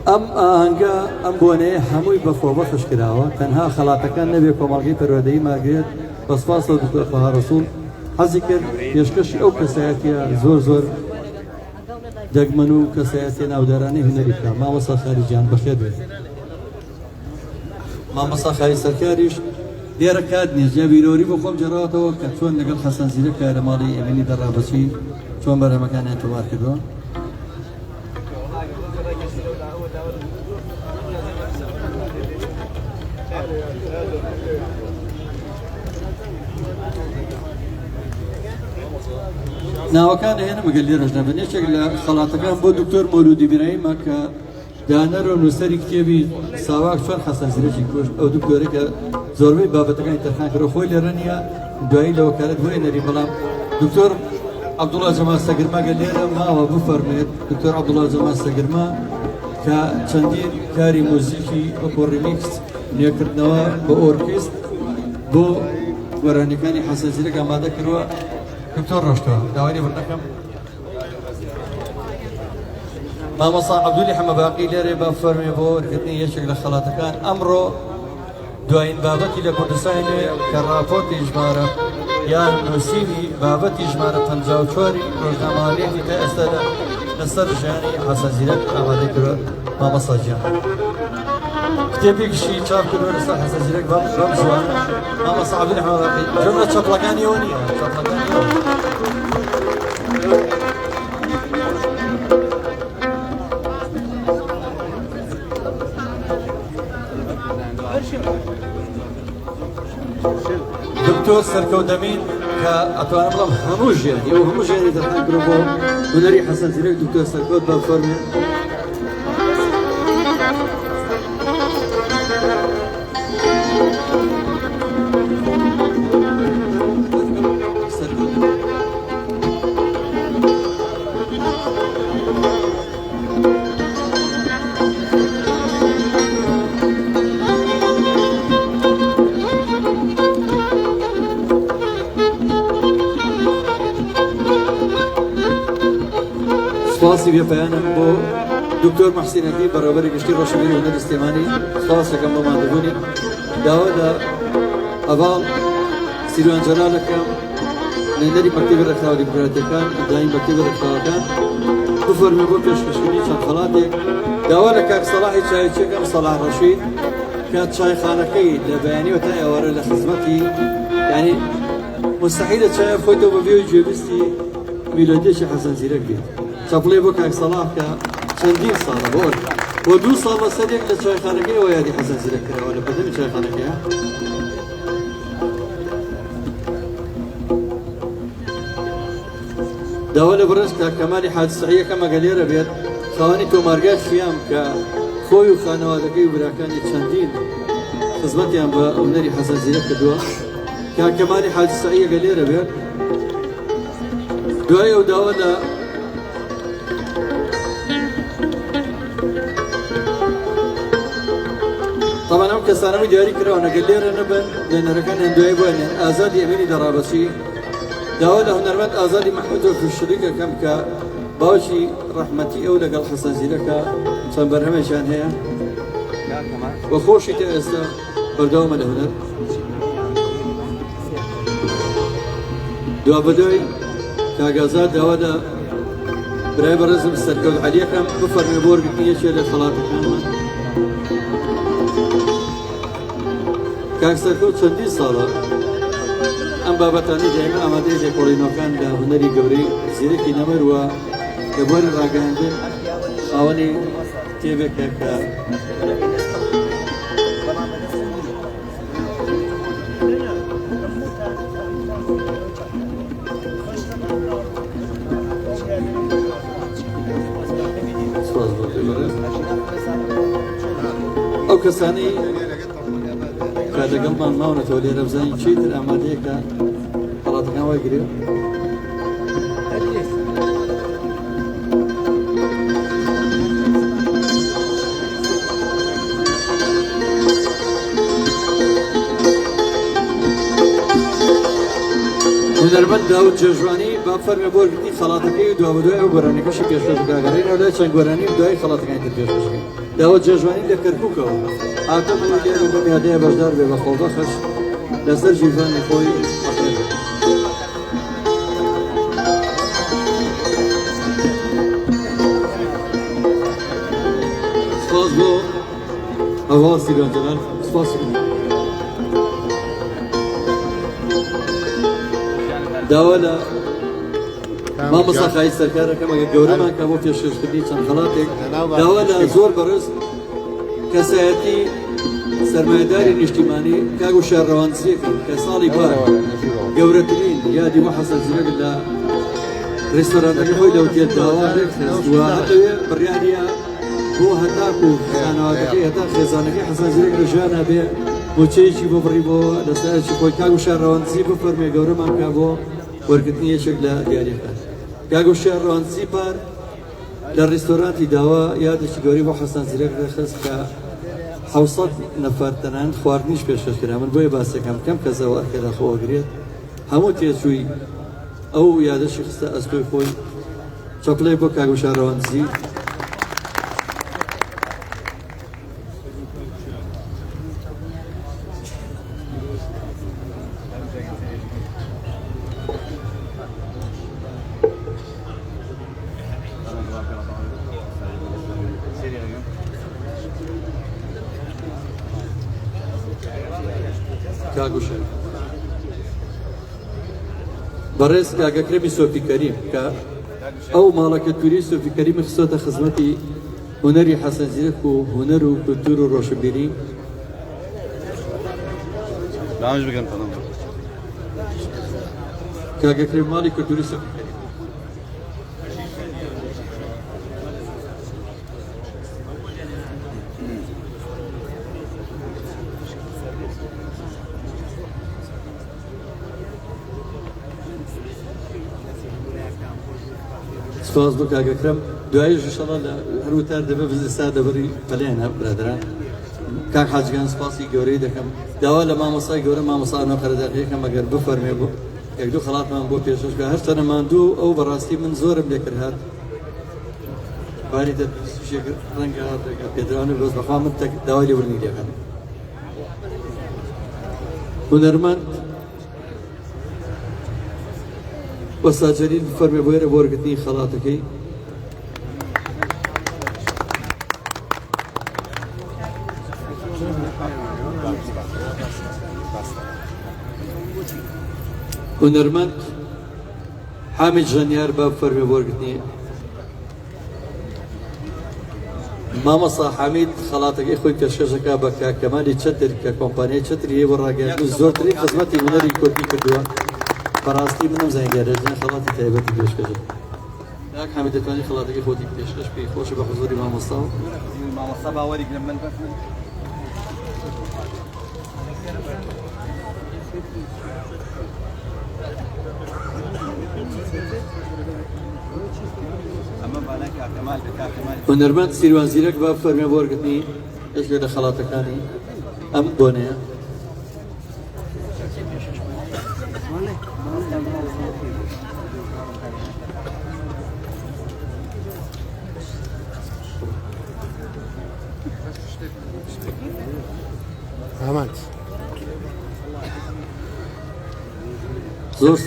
ئەم ئاهەنگە ئەم بۆنەیە هەمووی بەخۆبەخش کراوە تەنها خەڵاتەکان نەبێ کۆمەڵگەی پەروەردەیی ماگرێت بەسپاس لە دکتۆر فەها ڕەسوول حەزی کرد پێشکەشی ئەو کەسایەتیە زۆر دەگمەن و کەسایەتی ناودارانەی هونەری بکە مامۆستا خاریجیان بەخێر بێت مامۆستا خاری سەرکاریش لێرە کات نیست یا بیرۆری بۆ خۆم جێڕاوەتەوە کە چۆن لەگەڵ حەسەن زیرەک کارەماڵی ئەمینی دەڕابەچی چۆن بەرهەمەکانیان تۆمار کردووە ناوەکان هێنە مەگەل لێرەش نەبن یەکێک لە خەڵاتەکان بۆ دکتۆر مەولودی بیرایمە کە دانەر و نووسەری کتێبی ساواک چۆن حەسەن زیرەکی کوشت ئەو دکتۆرە کە زۆربەی بابەتەکانی تەرخان کردەوە خۆی لێرە نییە دوایی لە وەکالەت بۆ هێنەری بەڵام دکتۆر عەبدوڵڵا جەمال سەگرما گەل لێرە ماوە بفەرمێت دکتۆر عەبدوڵڵا جەمال سەگرما کە چەندین کاری مۆزیکی وەکو ریمیکس نوێکردنەوە بە ئۆرکێست بۆ گۆرانیەکانی حەسەن زیرەک ئامادە کردووە دکتۆر ڕۆشتەوە داوای لێبوردنەکەم مامۆستا عەبدولی حەمەباقی لێرێ با فەرمێ بۆ وەرگرتنی یەکێک لە خەڵاتەکان ئەمڕۆ دوایین بابەتی لە کوردستانی کە راپۆرتی ژمارە یان نووسینی بابەتی ژمارە 54 ڕۆژنامەوانیەتی تا ئێستا لەسەر ژیانی حەسەن زیرەک ئامادە کردووە مامۆستا گیان کتێبێکیشی چاپ کردووە لەسەر حەسەن زیرەک بەم زوانە مامۆستا عەبدولی حەمەباقی جۆمە چەپڵەکانیەوە نییە چەپڵەکانیەوە دکتۆر سەرکەوتەمین کە ئەتوانە بڵم هەموو ژیانی ئەو هەموو ژیانی دەرخان کردووە بۆ هونەری حەسەن زیرەک دکتۆر سەرکەوت با فەرمێ سپاسی بێپەیانم بۆ دکتۆر مەحسین ئەکبەری بەڕێوەبەری گشتی ڕۆشنبیری هونەری سلێمانی سپاس دەکەم بۆ مادەبوونی داوا لە ئەڤاڵ سیروان جەلالەکەم نوێنەری مەکتەبی ڕێکخراوە دیموکراتیەکان ئیداری مەکتەبی ڕێکخراوەکان بفەرمێ بۆ پێشکەشکردنی چەند خەڵاتێک داوا لە کاک سەلاحی چایەچێکەم سەلاح ڕەشید کە چایخانەکەی لە بەیانیەوە تا ئێوارە لە خزمەتی یعنی مستحیلە چایە بخۆیتەوە بە بێوی گوێبیستی میلۆدیەکی حەسەن زیرەک بێت چاپڵێ بۆ کاک سەلاح کە چەندین ساڵە بۆ 2 ساڵ بە سەرێک لە چایخانەکەیەوە یادی حەسەن زیرەک کراوە لە بەدەمی چایخانەکەیە داوا لە بڕنج کاک کەمالی حاجی سەعیەکە مەگەلێرە بێت خاوەنی تۆمارگای خیام کە خۆی و خانەوادەکەی و براکانی چەندین خزمەتیان بە هونەری حەسەن زیرەک کردووە کاک کەمالی حاجی سەعیەکە لێرە بێت دوای ئەو داوا لە طبعا ئەم کەسانەوەی دیاری کراوە نەگەل لێرە نەبن نوێنەرەکانیان دوای بۆیان ئازادی ئەمینی دەڕابەچی داوا لە هونەرمەند ئازادی مەحموود وەفروشلی دەکەم کە باوکی ڕەحمەتی ئەو لەگەڵ حەسەن زیرەکە چەند بەرهەمێکیان هەیە وە خۆشی تا ئێستا بەردەوامە لە هونەر دوا بەدوای کاگازاد داوا لە برای بەڕێزم سەرکەوت عەلیەکەم بفەرمێ بۆ وەرگرتنی یەکێ لە خەڵاتەکانمان کاک سەرکەوت چەندین ساڵە ئەم بابەتانی دائیمەن ئامادەی لێکۆڵینەوەکان لە هونەری گەورەی زیرەکی نەمەروە لە بۆری ڕاگەیاندن خاوەنی کتێبێکە کە ئەو کەسانی کە لەگەڵمان ماونەتەوە لێرە بزانین چیتر ئامادەیە کە خەڵاتەکان وەرگرێ هونەرمەند داود جێژوانی با فەرمێ بۆ وەرگرتنی خەڵاتەکەی و دوابدوای ئەو گۆرانەکەشی پێشکەش بکەگەڕێنەوە لای چەند گۆرانی دوای خەڵاتەکانی تر پێشکەش بکەین داوە جێژوانی لە کەرکووکەوە ئاتە من لێرە بەم یادەیە بەشدار بێ بە خۆبەخش لەسەر ژیرفانی خۆی حەقێ بێت سپاس بۆ هەوا سیران جەلال سپاس داوا لە مامۆستا خای سەرکارەکەم ئەگەر گەورەمان کە بۆ پێشکەشکردنی چەند خەڵاتێک داوا لە زۆر بەڕێز کەسایەتی سەرمایەداری نیشتیمانی کاک و شارڕەوانسیەکەن کە ساڵی پار گەورەترین یادی وە حەسەن زیرەک لە ڕێستۆرانتەکە خۆی لە ئوتێل داوا ڕێکخستووە هەتەوێ بڕیاریە بۆ هەتاکو خانەوادەکەی هەتا خێزانەکەی حەسەن زیرەک لە ژیانە بێ بۆچەیەکی بۆ بڕی بۆ لەسەرکی خۆی کاک و شارڕەوانسی بفەرمێ گەورەمان کا بۆ وەرگرتنی یەکێک لە دیاریەکان کاک و شارڕەوانسی پار لە ڕێستۆرانتی داوا یادێکی گەوری بۆ حەسەن زیرەک ڕێخست کە 700 نەفەر تەنانەت خواردنیش پێشکەشکرا من بۆیە باسەکەم کەم کەسەوە ئەرکەدا خۆوەگرێت هەموو تێچووی ئەو یادەشی خستە ئەستۆی خۆی چەپڵەی بۆ کاک و شارڕەوانسی بەڕێز کاگەکرێمی سۆفی کەریم کە ئەو ماڵەکە تووری سۆفی کەریمی خستۆتە خزمەتی هونەری حەسەن زیرەک و هونەر و کولتور و ڕۆشنبیری کاگەکرێم ماڵی کولتوری سۆفی کەریم سپاس بۆ کاگەکرەم دوایش ئینشەڵا لە هەروتار دەبێ بزستا دەبەری پەلێن هەب برادران کاک حاجگان سپاسی گەورەی دەکەم داوا لە مامۆستای گەورە مامۆستا قەرەداغیەکەم ئەگەر بفەرمێ بۆ یەک دوو خەڵاتمان بۆ پێشکەش بکە هەرچەندە ماندوو ئەو بەڕاستی من زۆرم لێکرد هات باری دەشێک ڕەنگە پێدراوانە بەس بەخوا من داوای لێبوردنی لێکەم هونەرمەند وەساجەرین فەرمێ بۆ ئێرە بۆ وەرگرتنی خەڵاتەکەی هونەرمەند حامید ژەنیار بە فەرمێ بۆ وەرگرتنی مامۆستا حامید خەڵاتەکەی خۆی پێشکەشەکە بە کاک کەمالی چەتر کە کۆمپانیای چەتری هەیە بۆ ڕاگەیاندن زۆرترین خزمەتی هونەری کورتی کردووە بەڕاستی منم زانیاریان خەڵاتی تایبەتی پێشکەشە کاک حامید دەتوانێت خەڵاتەکەی خۆتی پێشکەش پێی خۆشە بە حوزوری مامۆستا و مامۆستا باوەری گرم من هونەرمەند سیروان زیرەک بە فەرمێ بۆ وەرگرتنی یەکێک لە خەڵاتەکانی ئەم بۆنەیە زۆر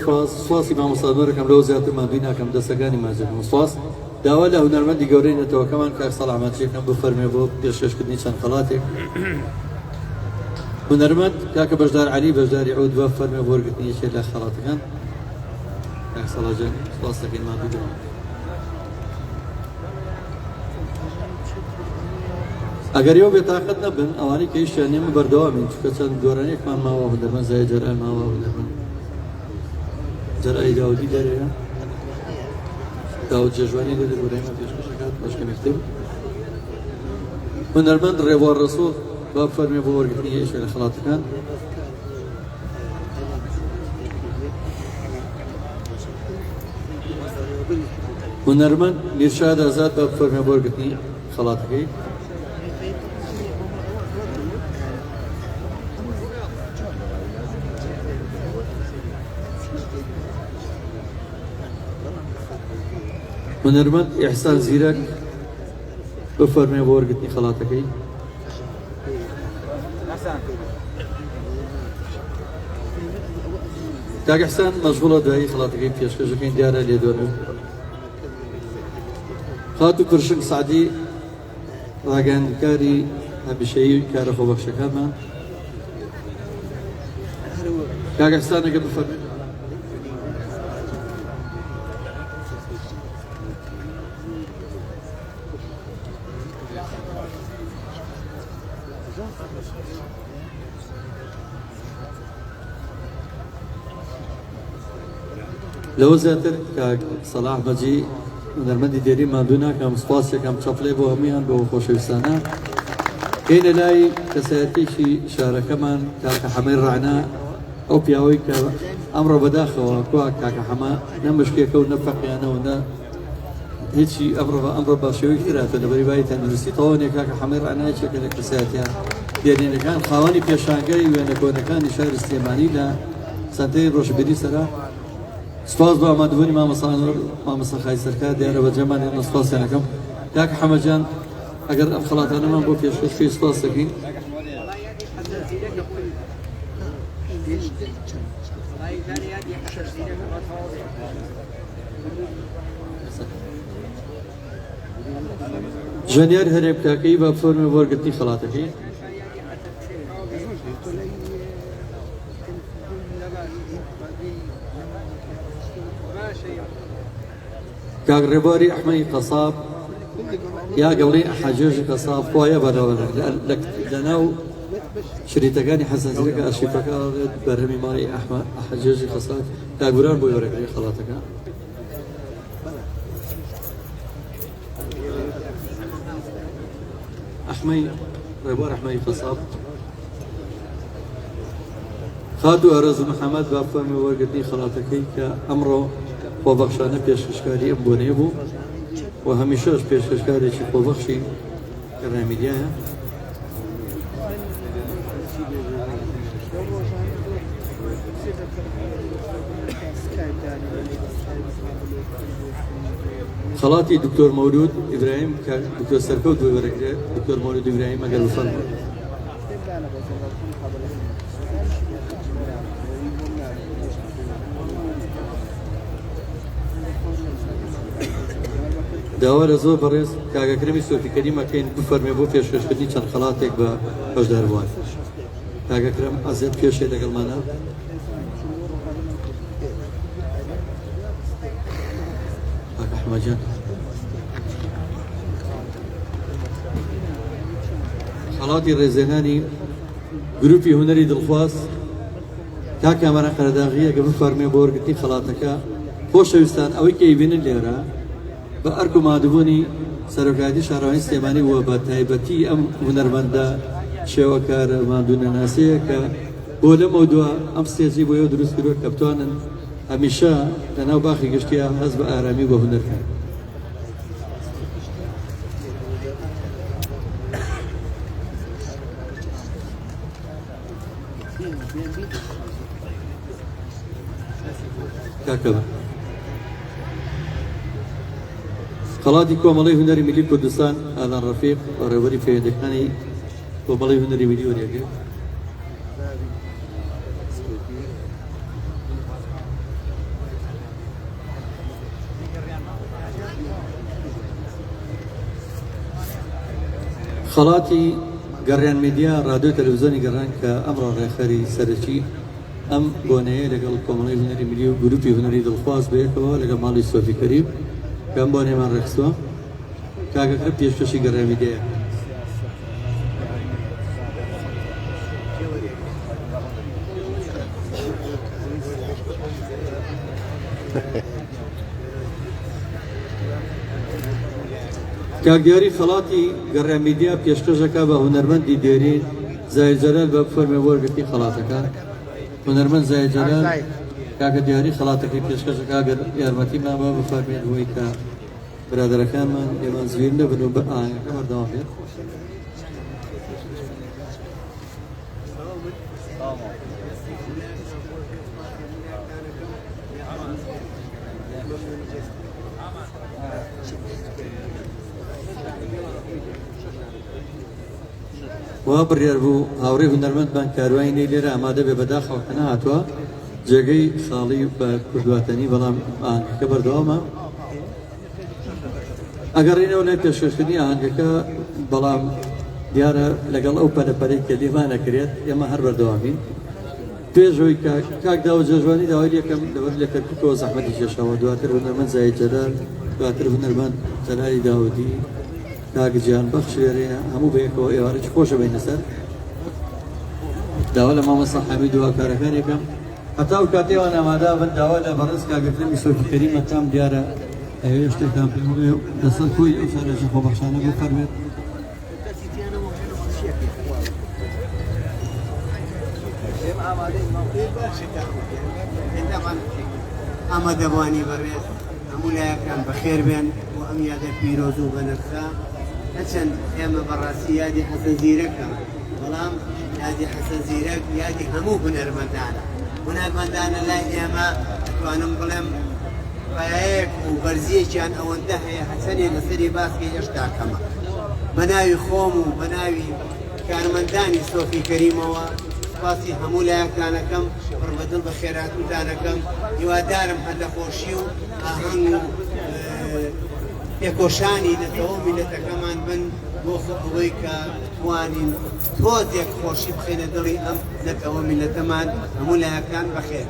سپاسی مامۆستادەرەکەم لەوە زیاترمان دوی ناکەم دەستەکانی ماجەکەم سپاس داوا لە هونەرمەندی گەورەی نەتەوەکەمان کاک سەڵامەتیەکەم بفەرمێ بۆ پێشکەشکردنی چەند خەڵاتێک هونەرمەند کاکە بەشدار عەلی بەشداری عود بە فەرمێ بۆ وەرگرتنی یەکێک لە خەڵاتەکان کاک سەڵاجان سپاس دەکەین مادوو ئەگەر ئێوە بێتاقەت نەبن ئەوانەی کە هیچیان نێمە بەردەوامین چونکە چەند گۆرانێکمان ماوە هونەرمەند زای جەرئای ماوە هونەرمەند جەرئای داودی دەرەیە داود جێژوانی لە دەربارەیمە پێشکەشەکات بەشکەمێکتر هونەرمەند ڕێبوار ڕەسوڵ با فەرمێ بۆ وەرگرتنی یەکێک لە خەڵاتەکان هونەرمەند میرشاد ئازاد با فەرمێ بۆ وەرگرتنی خەڵاتەکەی هونەرمەند ئیحسان زیرەک بفەرمێ بۆ وەرگرتنی خەڵاتەکەی. کاک ئیحسان مەشغوڵە دوایی خەڵاتەکەی پێشکەشەکەی دیارە لێدۆنن. خات و کرشنگ سعدی ڕاگەیاندنکاری هەمیشەیی کارە خۆبەخشەکانمان. کاک ئیحسان ئەگەر بفەرمێ. لەوە زیاتر کاک سەلاح بەجی هونەرمەندی دێری ماندوو ناکەم سوپاسێکم چەپڵێ بۆ هەمویان بۆ خۆشەویستانە. کەینە لای کەسایەتیشی شارەکەمان کاکە حەمەی ڕعنا ئەو پیاوەی کە ئەمڕۆ بەداخەوە کوا کاکە حەما نە مشکێکە و نە فەقیانەوە نە هیچی ئەمڕۆ باشەوەی کراتە لەبەری بای تەندروستی تەواوانێ کاکە حەمەی ڕعنا یەکێکە لە کەسایەتیان دێرینەکان خاوەنی پێشانگەی وێنە کۆنەکانی شاری سلێمانی لە سەنتەی ڕۆژبیری سەرا. سپاس بۆ ئامادەبوونی مامەستا خای سەرکار دیارە بەجێمان هێنا سپاسیانەکەم. کاکە حەمەجان ئەگەر ئەم خەڵاتانەمان بۆ پێشکەشکەی سپاس دەکەین. ژەنیار هەرێب کاکەی بە فەرمێ بۆ وەرگرتنی خەڵاتەکەی. کاک ڕێبواری ئەحمەی قەساب یا گەڵی حەجێژی قەساب خۆیە بەراوەرە لەناو شریتەکانی حەسەن زیرەکە ئەرشیفەکە بەرهەمی ماڵی حەجێژی قەساب کاک بوران بۆی وەرەگرێ خەڵاتەکە. ئەحمەی ڕێبوار ئەحمەی قەساب خات و ئەرەز محەممەد با فەرمێ وەرگرتنی خەڵاتەکەی کە ئەمڕۆ خۆبەخشانە پێشکەشکاری ئەم بۆنێ بوو و هەمیشەش پێشکەشکارێکی خۆبەخشی گەڕامیدیایە. خەڵاتی دکتۆر مەولود ئیبراهیم کە دکتۆر سەرکەوت بۆی وەرەگرێ. دکتۆر مەولود ئیبراهیم ئەگەر بفەرمێ. داوا لە زۆر بەڕێز کاگەکرمی سۆفی کەریمەکەین بفەرمێ بۆ پێشکەشکردنی چەند خەڵاتێک بە هەشداربووان. کاگەکرم ئازێت پێشێ لەگەڵمانە. کاکە حەمەجان خەڵاتی ڕێزێنانی گروپی هونەری دڵخواست کاک ئەمەرە قەرەداغی ئەگە بفەرمێ بۆ وەرگرتنی خەڵاتەکە. خۆشەویستان ئەوەی کە ئیبینن لێرە بە ئەرک و مادبوونی سەرۆکاتی شارەوانی سلێمانی وە بە تایبەتی ئەم هونەرمەندە شێوەکارە مادوونەناسەیە کە بۆ لەمەوە دووە ئەم ستێجی بۆ ئێوە دروست کردووە کە بتوانن هەمیشە لەناو باخی گشتیە هەست بە ئارامی بە هونەرکەن. کاکەوە خەڵاتی کۆمەڵی هونەری میلی کوردستان ئالان ڕەفیق ڕێوەری فێرەندەکانی کۆمەڵی هونەری میلی وەرەگرێت. خەڵاتی گەڕیان میدیا ڕادیۆ تەلەڤیزیۆنی گەڕان کە ئەمڕۆ ڕێخەری سەرەکی ئەم بۆنەیە لەگەڵ کۆمەڵی هونەری میلی و گروپی هونەری دڵخواست بەیەکەوە لەگەڵ ماڵی سۆفی کەریم کە ئەم بۆنەیەمان ڕێخستووە. کاگەکرە پێشکەشی گەڕیان میدیایە. کاکدیاری خەڵاتی گەڕیان میدیا پێشکەشەکە بە هونەرمەندی دێرین زاید جەلال بە بفەرمێ وەرگرتنی خەڵاتەکە. هونەرمەند زاید جەلال کاکە دیاری خەڵاتەکەی پێشکەشەکە گەر یارمەتیمان بە بفەرمێن بۆی کە برادەرەکانمان ئێمان زوێن نەبن و بە ئاهەنگەکە بەردەوام بێت. وا بڕیار بوو هاوڕێ هونەرمەندمان کاروانی لێرە ئامادە بێ بەداخەوەکەنە هاتووە جێگەی خاڵی بە کوردواتنی بەڵام ئاهەنگەکە بەردەوامە ئەگەڕێنەوە لای پێشکەشکردنی ئاهەنگەکە بەڵام دیارە لەگەڵ ئەو پەرەپەرەی کە لیوانەکرێت ئێمە هەر بەردەوامین پێشەوەی کاک داوە جێژوانی داوای یەکەم لەوەر لە کەرککەوە زەحمەتی کێشەوە دواتر هونەرمەند زاید جەلال دواتر هونەرمەند جەلالی داودی کاک گیان بەخش وێرەیە هەموو بەیەکەوە ئێوارەی خۆشە بینە سەر داوا لە مامەستا حەمید و هاوکارەکان یەکەم هەتا و کاتێوان ئامادا بن داوا لە بەڕێز کاگەکرمی سۆفی کەریمە تام دیارە ئەوێ شتێکان پێ بڵێ لەسەر کۆی ئەو سەرێکی خۆبەخشانە بۆ فەرمێت ئامادەبوانی بەڕێز هەموو لایەکان بەخێر بێن و ئەم یادە پیرۆز و بەنەفسا هەرچەند ئێمە بەڕاستی یادی حەسەن زیرەکە بەڵام یادی حەسەن زیرەک یادی هەموو هونەرمەندانە لای ئێمە دەتوانم بڵێم ڕایەک و بەرزیەکیان ئەوەندە هەیە حەسەنێ لەسەری باسکە هێشتا کەمە بە ناوی خۆم و بە ناوی کارمەندانی سۆفی کەریمەوە سپاسی هەموو لایەکانەکەم پڕبەدڵ بە خێراتوتانەکەم هیوادارم هەر لە خۆشی و ئاهەنگ و پێکۆشانی دەتەوە میلەتەکەمان بن بۆ ئەوەی کە توانین تۆزێک خۆشی بخێنە دڵی ئەم نەتەوە میلەتەمان هەموو لایەکان بەخێر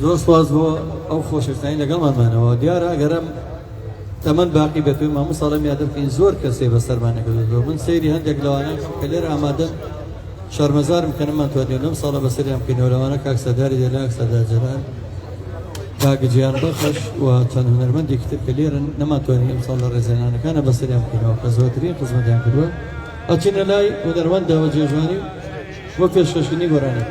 زۆر سپاس بۆ ئەو خۆشەویستانی لەگەڵمانمانەوە دیارە ئەگەرم تەمەند باقی بێتوی مامۆ ساڵم یادە بکەین زۆر کەسێ بەسەرمانەکەوێتەوە من سەیری هەندێک لەوانە کە لێرە ئامادەن شەرمەزارم کە نەمانتوانێت لەم ساڵە بەسەریان بکەینەوە لەوانە کاک سەداری دێلا سەدار جەلال کاک گیان بەخش و چەند هونەرمەندێکی تر کە لێرن نەمانتوانین ئەم ساڵ لە ڕێزێنانەکانە بەسەریان بکەینەوە کە زۆرترین خزمەتیان کردووە ئەچینە لای هونەرمەند داوە جێژوانی وە پێشکەشکردنی گۆرانی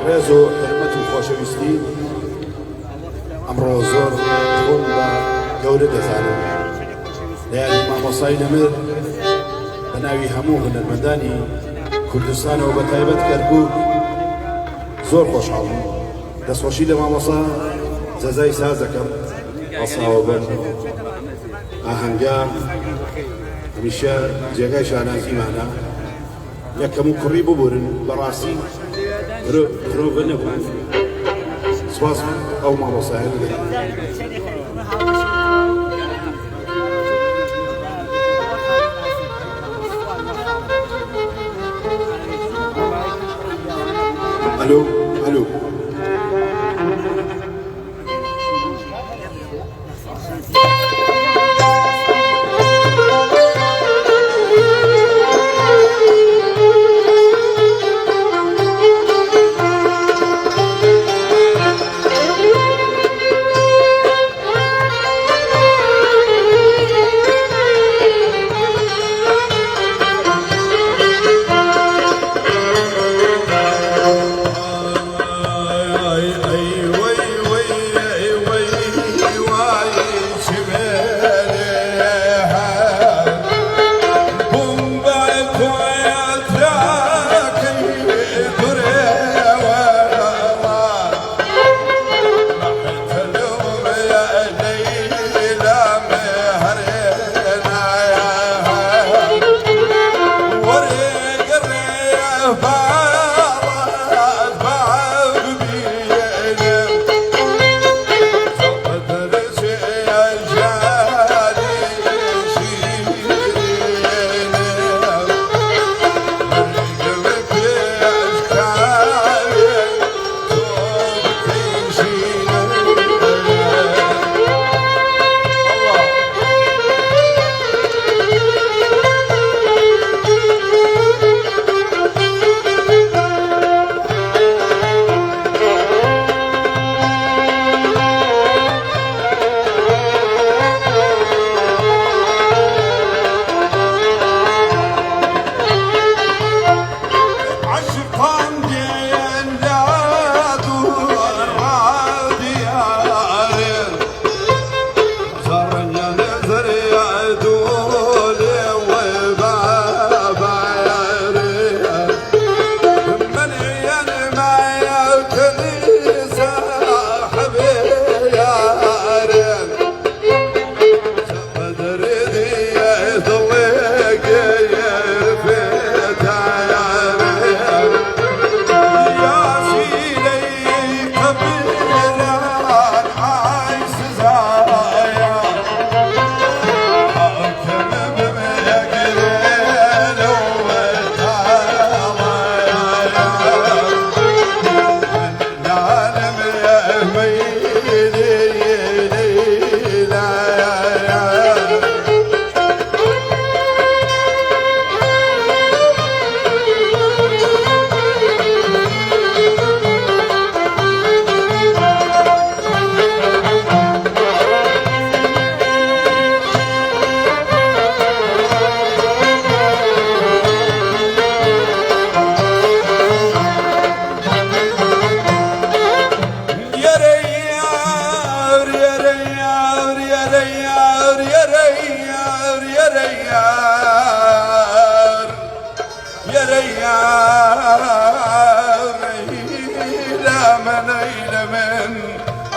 ڕێز و حرمەت و خۆشەویستی ئەمڕۆ زۆر خۆم بە گەورە دەزانم لە یادی مامۆسای نەمر بە ناوی هەموو هونەرمەندانی کوردستانەوە بە تایبەت کەرکووک زۆر خۆشحاڵ بووم دەستخۆشی لە مامۆسا جەزای ساز دەکەم ئەساوە بەر ئاهەنگا هەمیشە جێگای شانازیمانە یەکەم و کوڕی ببورن بەڕاستی مرۆڤە نەبوو سپاس ئەو مامۆسایە دەکەم ئەلۆ ئەلۆ Thank you.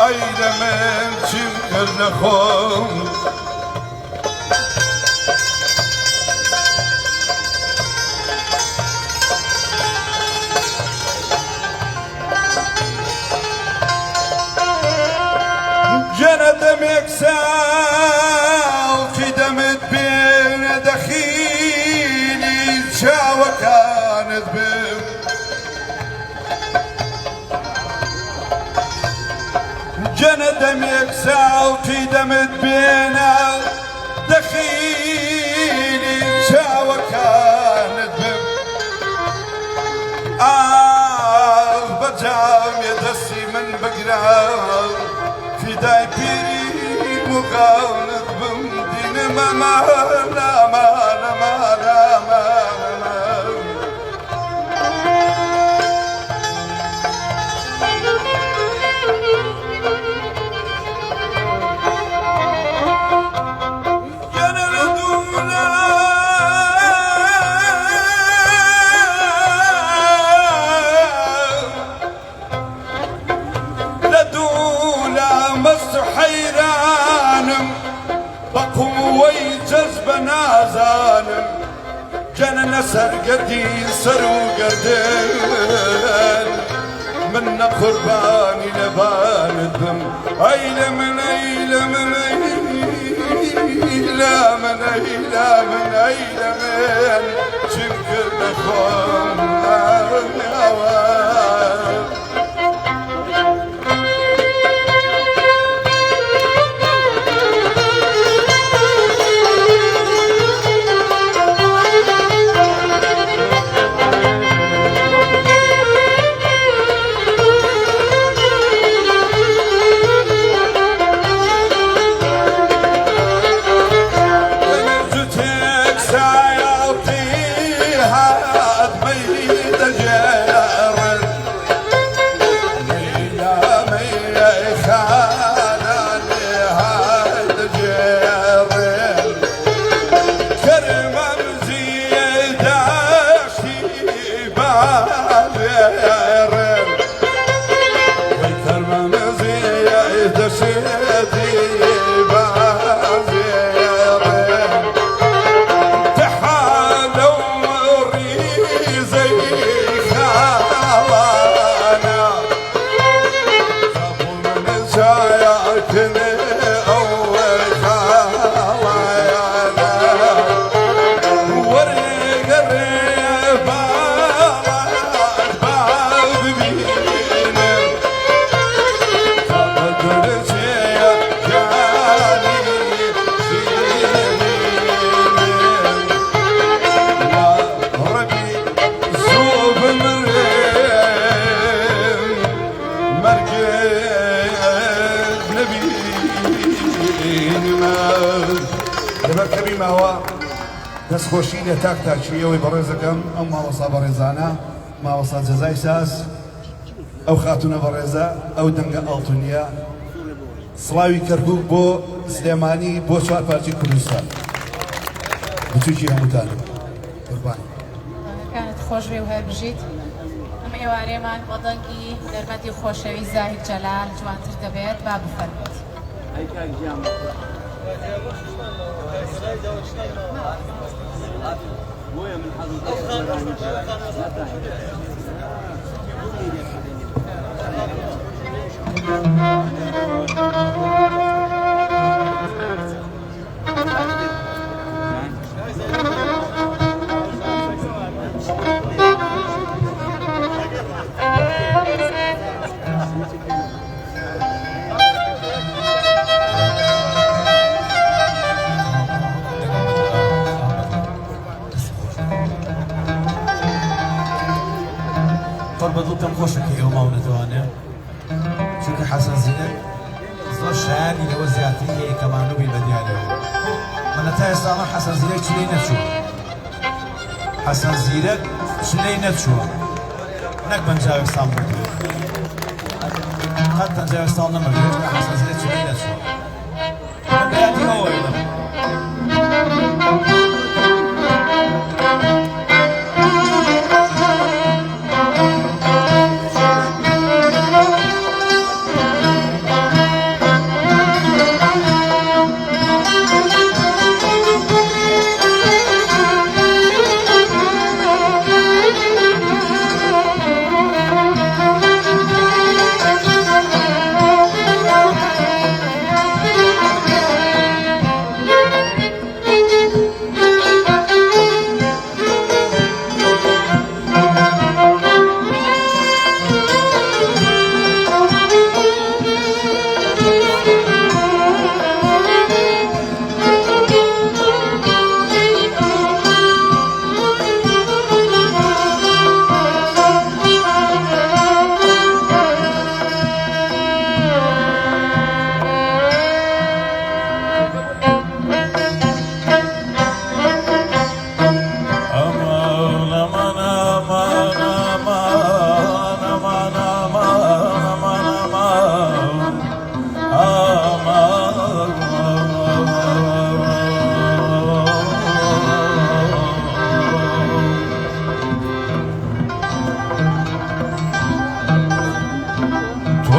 eylemen çimkirle khom جنة دمك ساو في دمت بين دخيلي شاوة كانت بين جنة دمك ساو في دمت بين دخيلي شاوة كانت بين بجام يدسي من بقرام في داي بيري مغالط بمدين ما جانا نسر قدي سرو قردين منا قرباني لبان الدم أيلا من أيلا من أيلا من أيلا من أيلا من شمكر نخوم دەستخۆشی لە تاک تاچویەوەی بەڕێزەکەم ئەم ماوەسا بەڕێزانە ماوەسا جەزای ساس ئەو خاتونە بەڕێزە ئەو دەنگە ئاڵتونیە سڵاوی کەرکووک بۆ سلێمانی بۆ چوار پارچی کوردستان بچووکی هەمووتانم قوربان کانت خۆشبێ و هەربژیت ئەم ئێوارێمان بۆ دەنگی نەرمەتی خۆشەوی زاهید جەلال جوانتر دەبێت با بفەرمێت دڵتم خۆشە کە ئێوە ماو نەتوانێ چونکە حەسەن زیرەک زۆر شایانی لەوە زیاتری هەیە کە مانوبی بە دیارەوە منە تا ئێستا ئەمە حەسەن زیرەک چلەی نەچووە حەسەن زیرەک چلەی نەچووە نەک بەنجاوێک ساڵ بکرێت قەت پەنجاوێک ساڵ نەمەکرێت کە حەسەن زیرەک چلەی نەچووە من بەیادی ئەوەی بم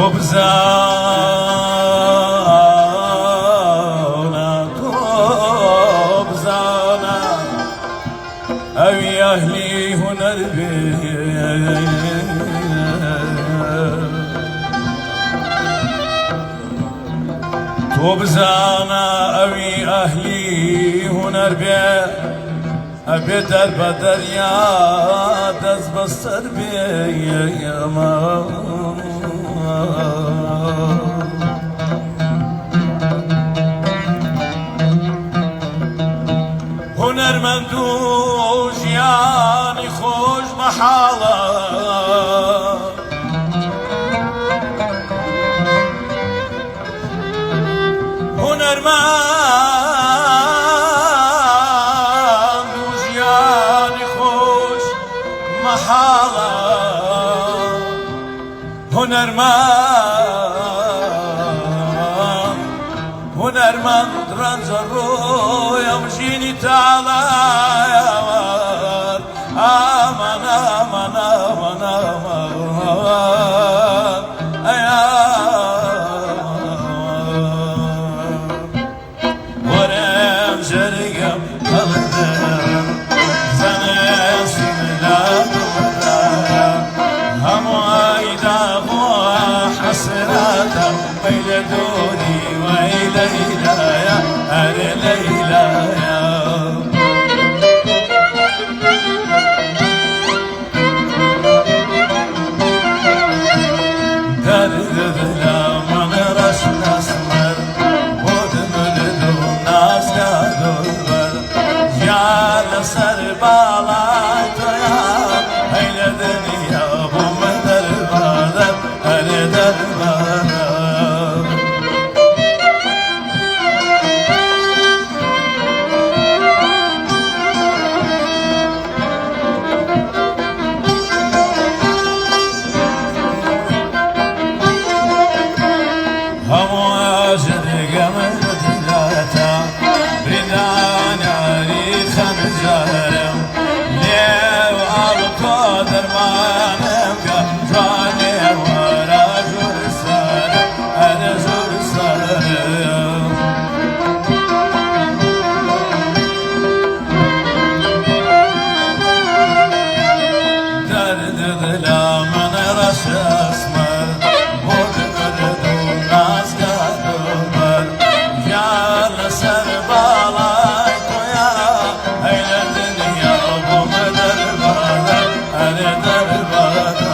بزانا أوي أهلي هنر بي بزانا أوي أهلي هنر بي أبي درب دريا دز بسر بي يا ما هنرمند و ژیانی خۆش بەحاڵە هنرمند و ژیانی خۆش مەحاڵە هنرمند ڕەنجە ڕۆیەم ژینی تاڵایەوە ئامان ئامان ئامان ئامان ئەیا وەرەم ژەرگەم هەڵدەم زەنەسیم لە دڵدایە هەمووی داغۆ حەسرەتم وەی لە دووری وەی لەیلایە ئەرێ لەیلایە سر بالای تویا هیل دنیا بوم دربارم هر دربارم همو عاشقم دلتا بردان یاری خمجارم لیو آلتو درمانم که جوانی ورا جور سرم انا جور سرم درد دلا من رش اسمر بود گردو ناز گردو بر یال سر بالای تویا هیل دنیا بوم دربارم هر دربارم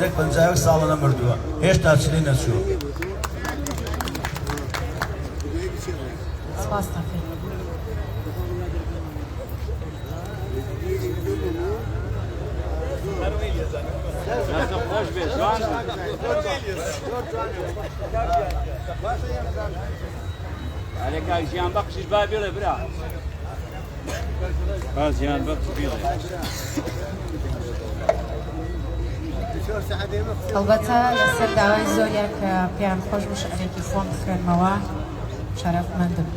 زیرەک 50 ساڵە نەمردووە هێشتا چلێ نەچووە. سپاس دەکەین. عليك ژیان بەخشیش با بێڵێ برا با ژیان بەخش بێڵێ. ئەلبەتە لەسەر داوای زۆریان کە پێیان خۆش بوو شعرێکی خۆم بخوێنمەوە شەرەفمەندم.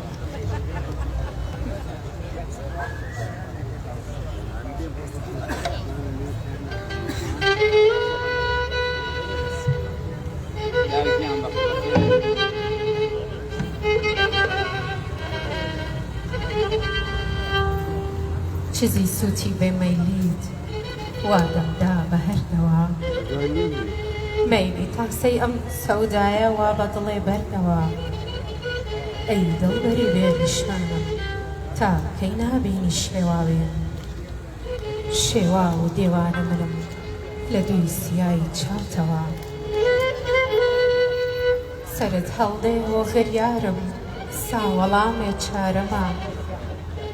چیزی سووتی بێمەیلیت وادەمدا بە هەردەوە مەیلی تاکسەی ئەم سەودایە وا بە دڵێ بەردەوە ئەی دڵبەری بێنیشانم تا کەی نابینی شێواوێن شێوا و دێوانە منم لە دوی سیایی چاوتەوە سەرت هەڵدێ بۆ غەریارم ساوەڵامێ چارەما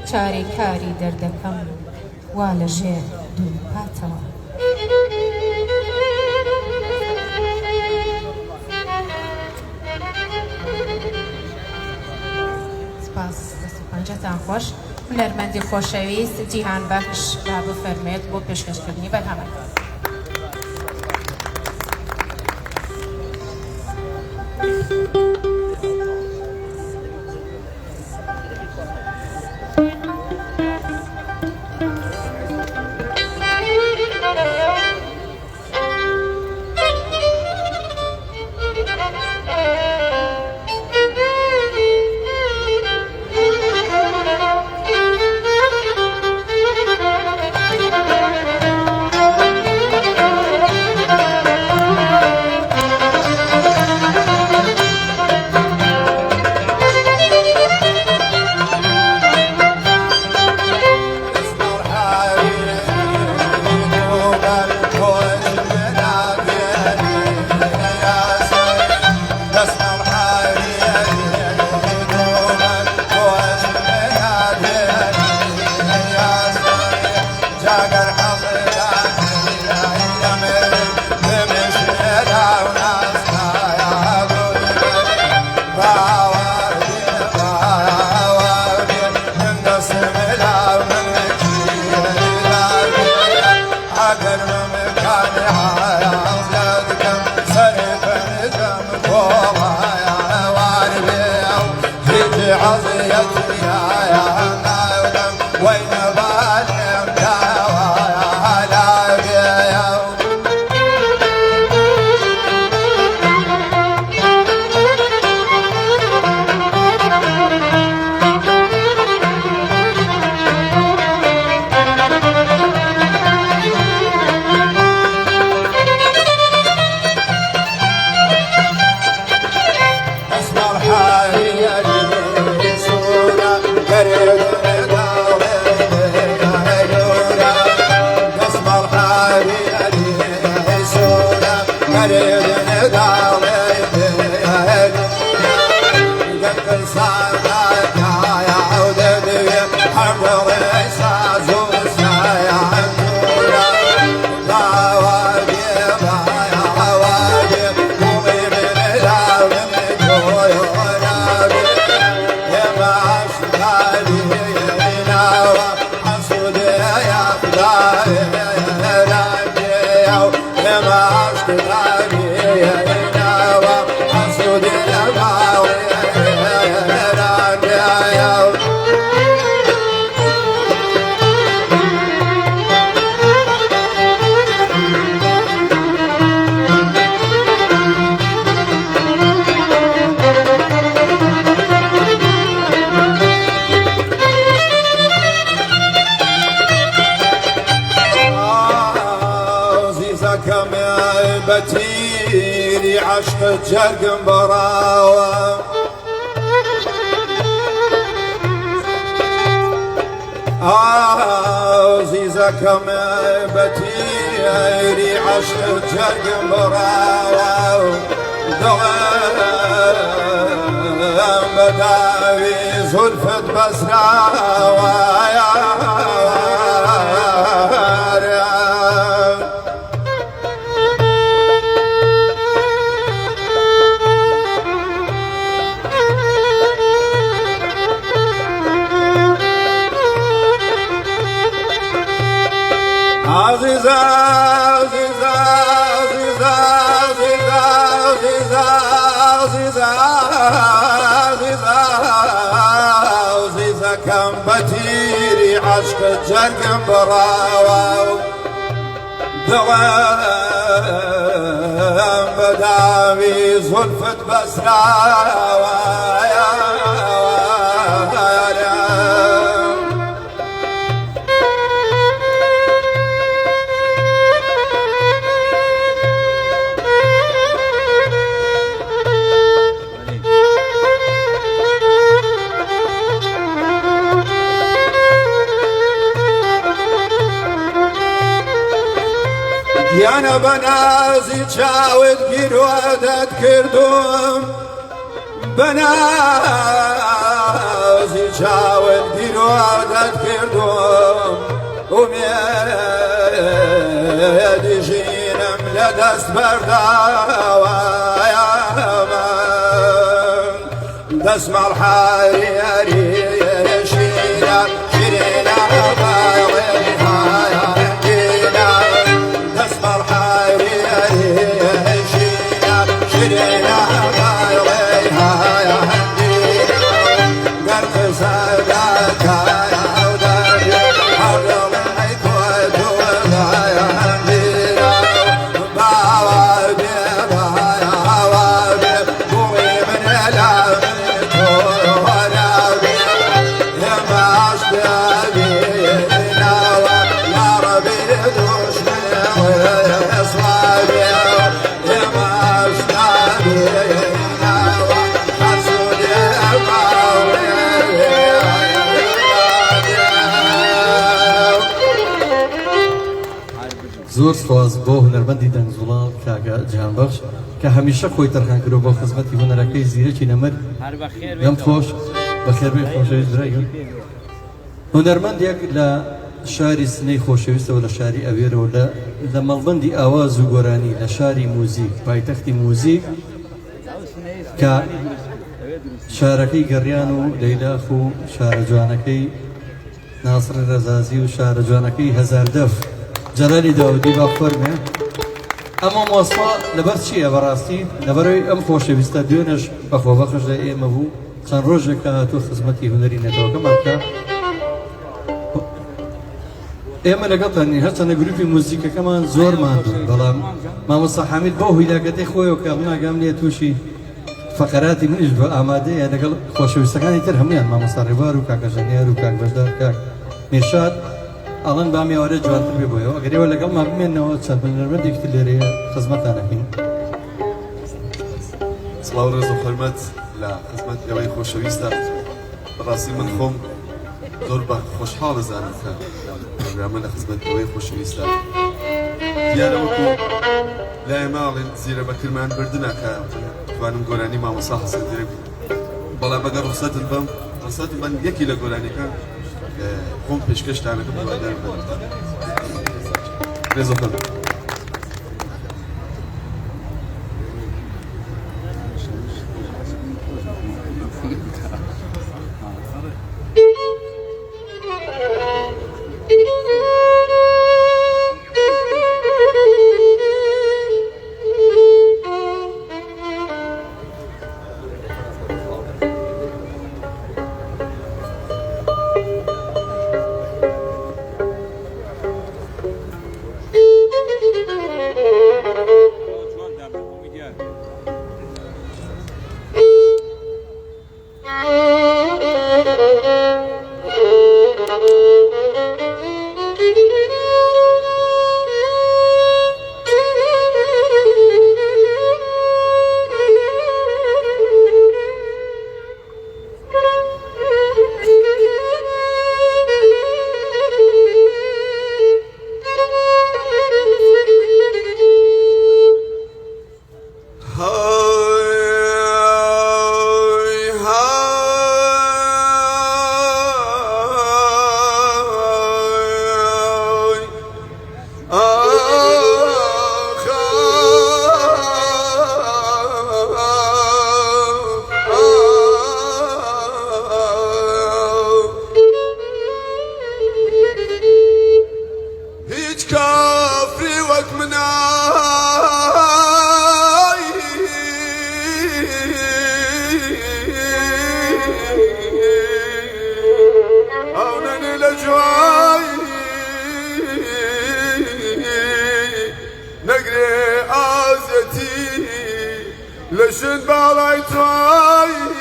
چارەی کاری دەردەکەم وا لەژێر دوو پاتەوە. سپاس دەست و پەنجەتان خۆش. هونەرمەندی خۆشەویست جیهان بەخش با بفەرمێت بۆ پێشکەشکردنی بەرهەمەکە. بتيري عشق جرق براوة عزيزك ما بتيري پیری عشق جرگم براو دلم بداوی زلفت بسراوه عزيزة عزيزة عزيزة عزيزة عزيزة عزيزة عزيزة كم بتيري عشق جرقم براو دلم بداوي زلفت بسراوة يانا بنازي تشاود قرودت كردوم بنازي تشاود قرودت كردوم وميدي جينم لدست برداوة يا من دسمع الحريري شينا شينا باغيها زۆر سپاس بۆ هونەرمەندی دەنگزوڵاڵ کاکە جیهانبەخش کە هەمیشە خۆی تەرخان کردو بۆ خزمەتی هونەرەکەی زیرەکی نەمەر دەم خۆش بەخێربێ خۆشەویست برایون هونەرمەندێک لە شاری سنەی خۆشەویستەوە لە شاری ئەوێرەوە لە مەڵبەندی ئاواز و گۆرانی لە شاری موزیک پایتەختی موزیک کە شارەکەی گەڕیان و لەیلاخ و شارە جوانەکەی ناسڕی ڕەزازی و شارە جوانەکەی هەزاردەف جەلالی داودی با فەرمێ ئەمە مۆسوا لەبەر چییە بەڕاستی لەبەرەوەی ئەم خۆشەویستە دوێنەش بەخۆبەخش لە ئێمە بوو چەند ڕۆژێک کە هاتووە خزمەتی هونەری نێتەوەکەمان بکە ئێمە لەگەڵتانی هەرچەندە گروپی موزیکەکەمان زۆر ماندوو بەڵام مامۆستا حامید بۆ هیلاگەتەی خۆیەوە کە مناگەم لێ تووشی فەقەراتی منیش بە ئامادەیە لەگەڵ خۆشەویستەکانی تر هەمویان مامۆستا ڕێبار و کاکە ژەنیار و کاک بەشدار کاک میرشاد ئەڵەن با میوارە جوانتر بێ بۆیەوە ئەگەرەوە لەگەڵمان بمێنەوە چەند هونەرمەندێکی تر لێرەیە خزمەتانەکەین سڵاو ڕێز و حورمەت لە خزمەت ئێوەی خۆشەویستە بەڕاستی من خۆم زۆر بە خۆشحاڵ دەزانم کە پرۆگرامە لە خزمەت ئێوەی خۆشەویستە دیارەوەکو لای ماڵێن زیرە بەکرمان بردنە کە توانم گۆرانی مامۆستا حەسەن زیرەک بەڵام ئەگەر ڕوخسەتت بەم یەکی لە گۆرانیەکان خۆم پێشکەشتانەکەم بەوادار بەم ڕێز و حورمەت لشن باڵای توای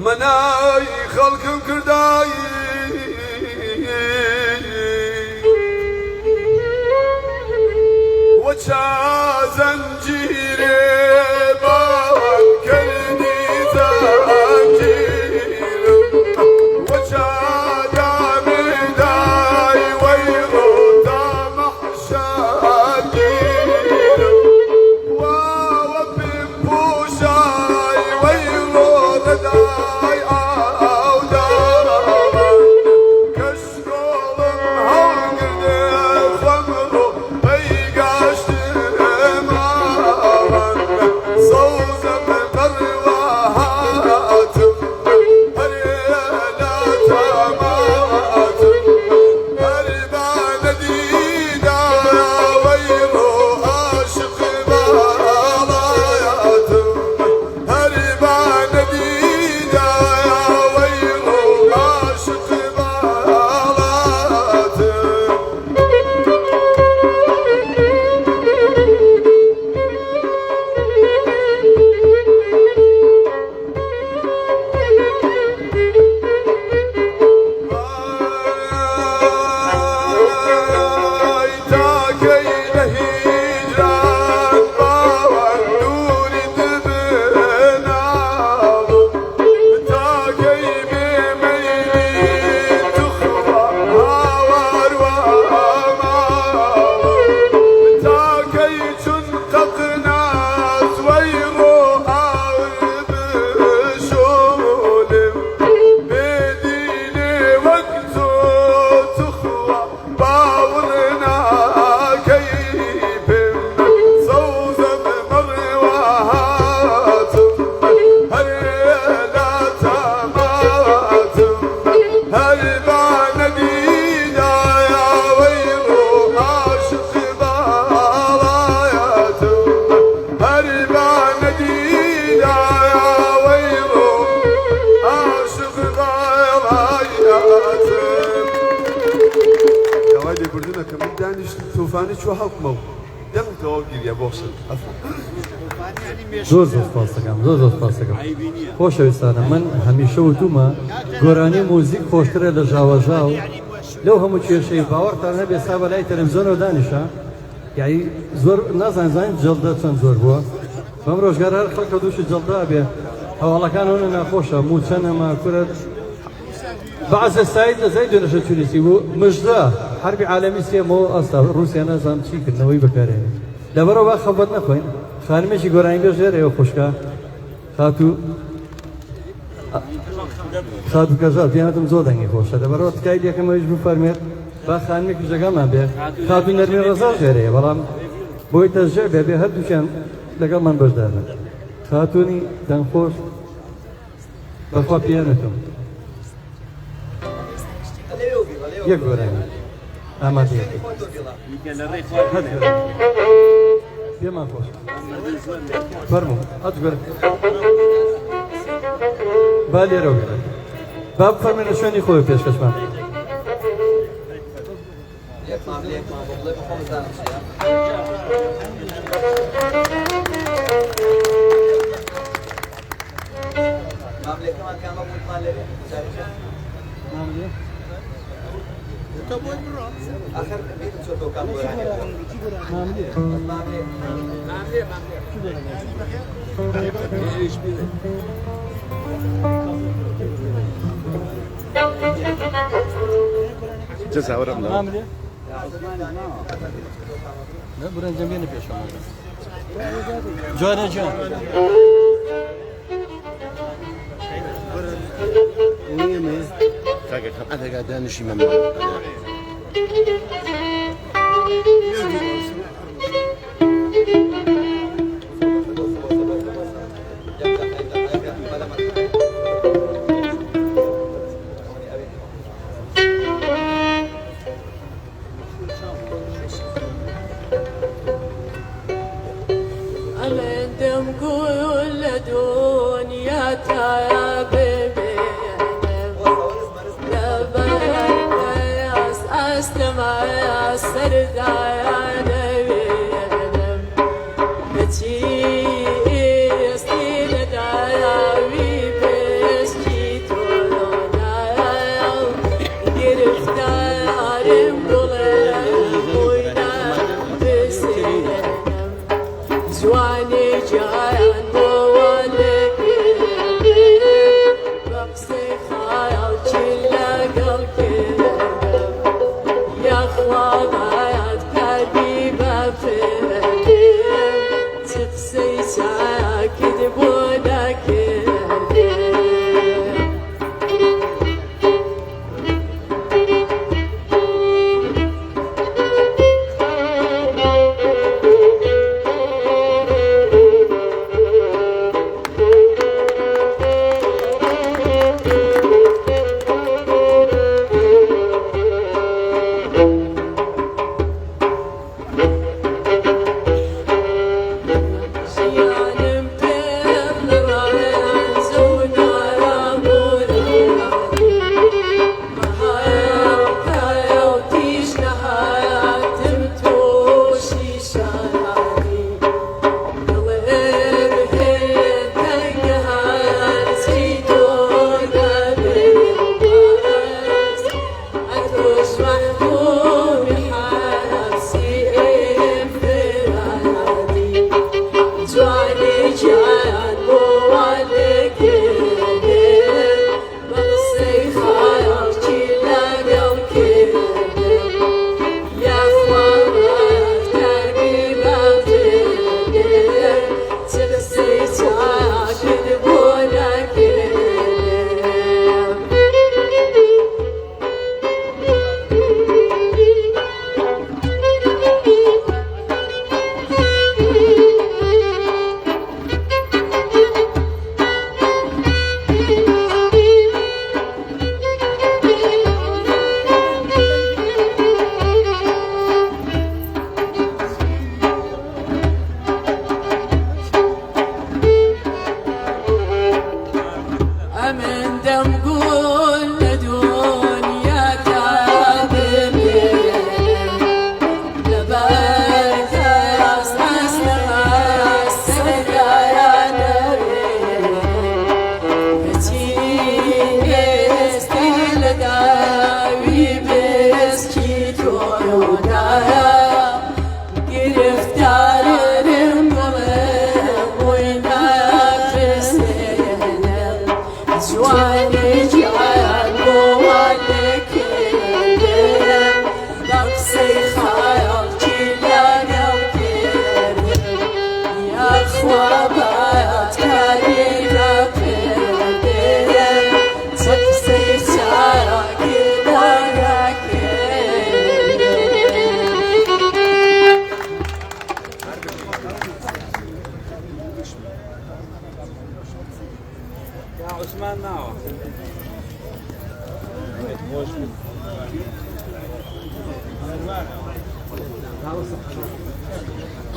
منای خەڵکم کردایی وەچا زەنجیرێ باوان کردی زەنجیرم وەچا دامدای وەیڕۆ تا مەحشەرگیرم واوە پێم پوشای وەیڕۆ دەدای توفانی چو حکمو دم تو گیریه باشد زۆر سپاس دەکەم زۆر سپاس دەکەم خۆشەویستانە من هەمیشە وتومە گۆرانی موزیک خۆشترە لە ژاوەژاو لەو هەموو کێشەی باوەڕتان هەبێ سا بەلای تەلەڤیزیۆنەوە دانیشە یعنی زۆر نازانین جەڵدە چەند زۆر بووە بەم ڕۆژگار هەر خەڵکە دووشی جەڵدا بێ هەواڵەکان هەونە ناخۆشە موچەن ئەمە کورە بعض السعيد زيد ولا شو تونسي مجدا حرب عالمي سيمو اصلا روسيا نظام شي كنوي بكارين لبرو با خبرنا خوين خانمشي غوراني بجيره خوشكا خاتو كذا بيانتم زودني خوش لبرو تكايد يا كما يجب فرميت با خانمك جگا ما به خاتو نرمي رزا غيره بلام بو تشجع به هر دوشان لقال من بجدار خاتوني تنخوش بخوا بيانتم یک گورانی آماده پێمان خۆش فەرموو ئەتگەر با لێرە وگەڕێ با بفەرمێنە شوێنی خۆی پێشکەشمان جزاورم لا لا برن جنبينا بيشون جوانا جوان وين كاكا انا قاعد نشي ممنوع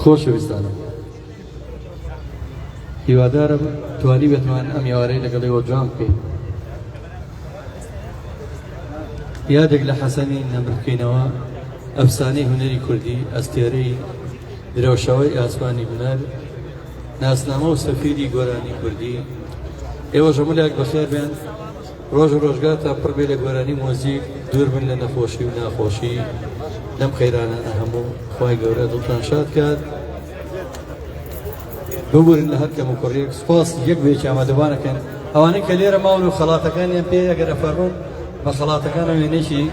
خۆشەویستانم هیوادارم توانی بێتمان ئەم یاوارەی لەگەڵەوە جوان بکەین یادێک لە حەسەنی نەمر بکەینەوە ئەفسانەی هونەری کوردی ئەستێرەی درەوشەوەی ئاسمانی هونەر ناسنامە و سەفیری گۆرانی کوردی ئێوە ژەمولایەک بەخێر بێن ڕۆژ و ڕۆژگارتان پڕ بێ لە گۆرانی مۆزیک دوور بن لە نەخۆشی و ناخۆشی لەم خەیرانانە هەموو خوای گەورە دڵتان شاد کات ببورن لە هەر کەم و کوڕێک سپاس یەک بێکی ئامادەوانەکەن ئەوانەی کە لێرە ماون و خەڵاتەکانیان پێ ئەگەر ئەفەرمون بە خەڵاتەکانە وێنەیەکی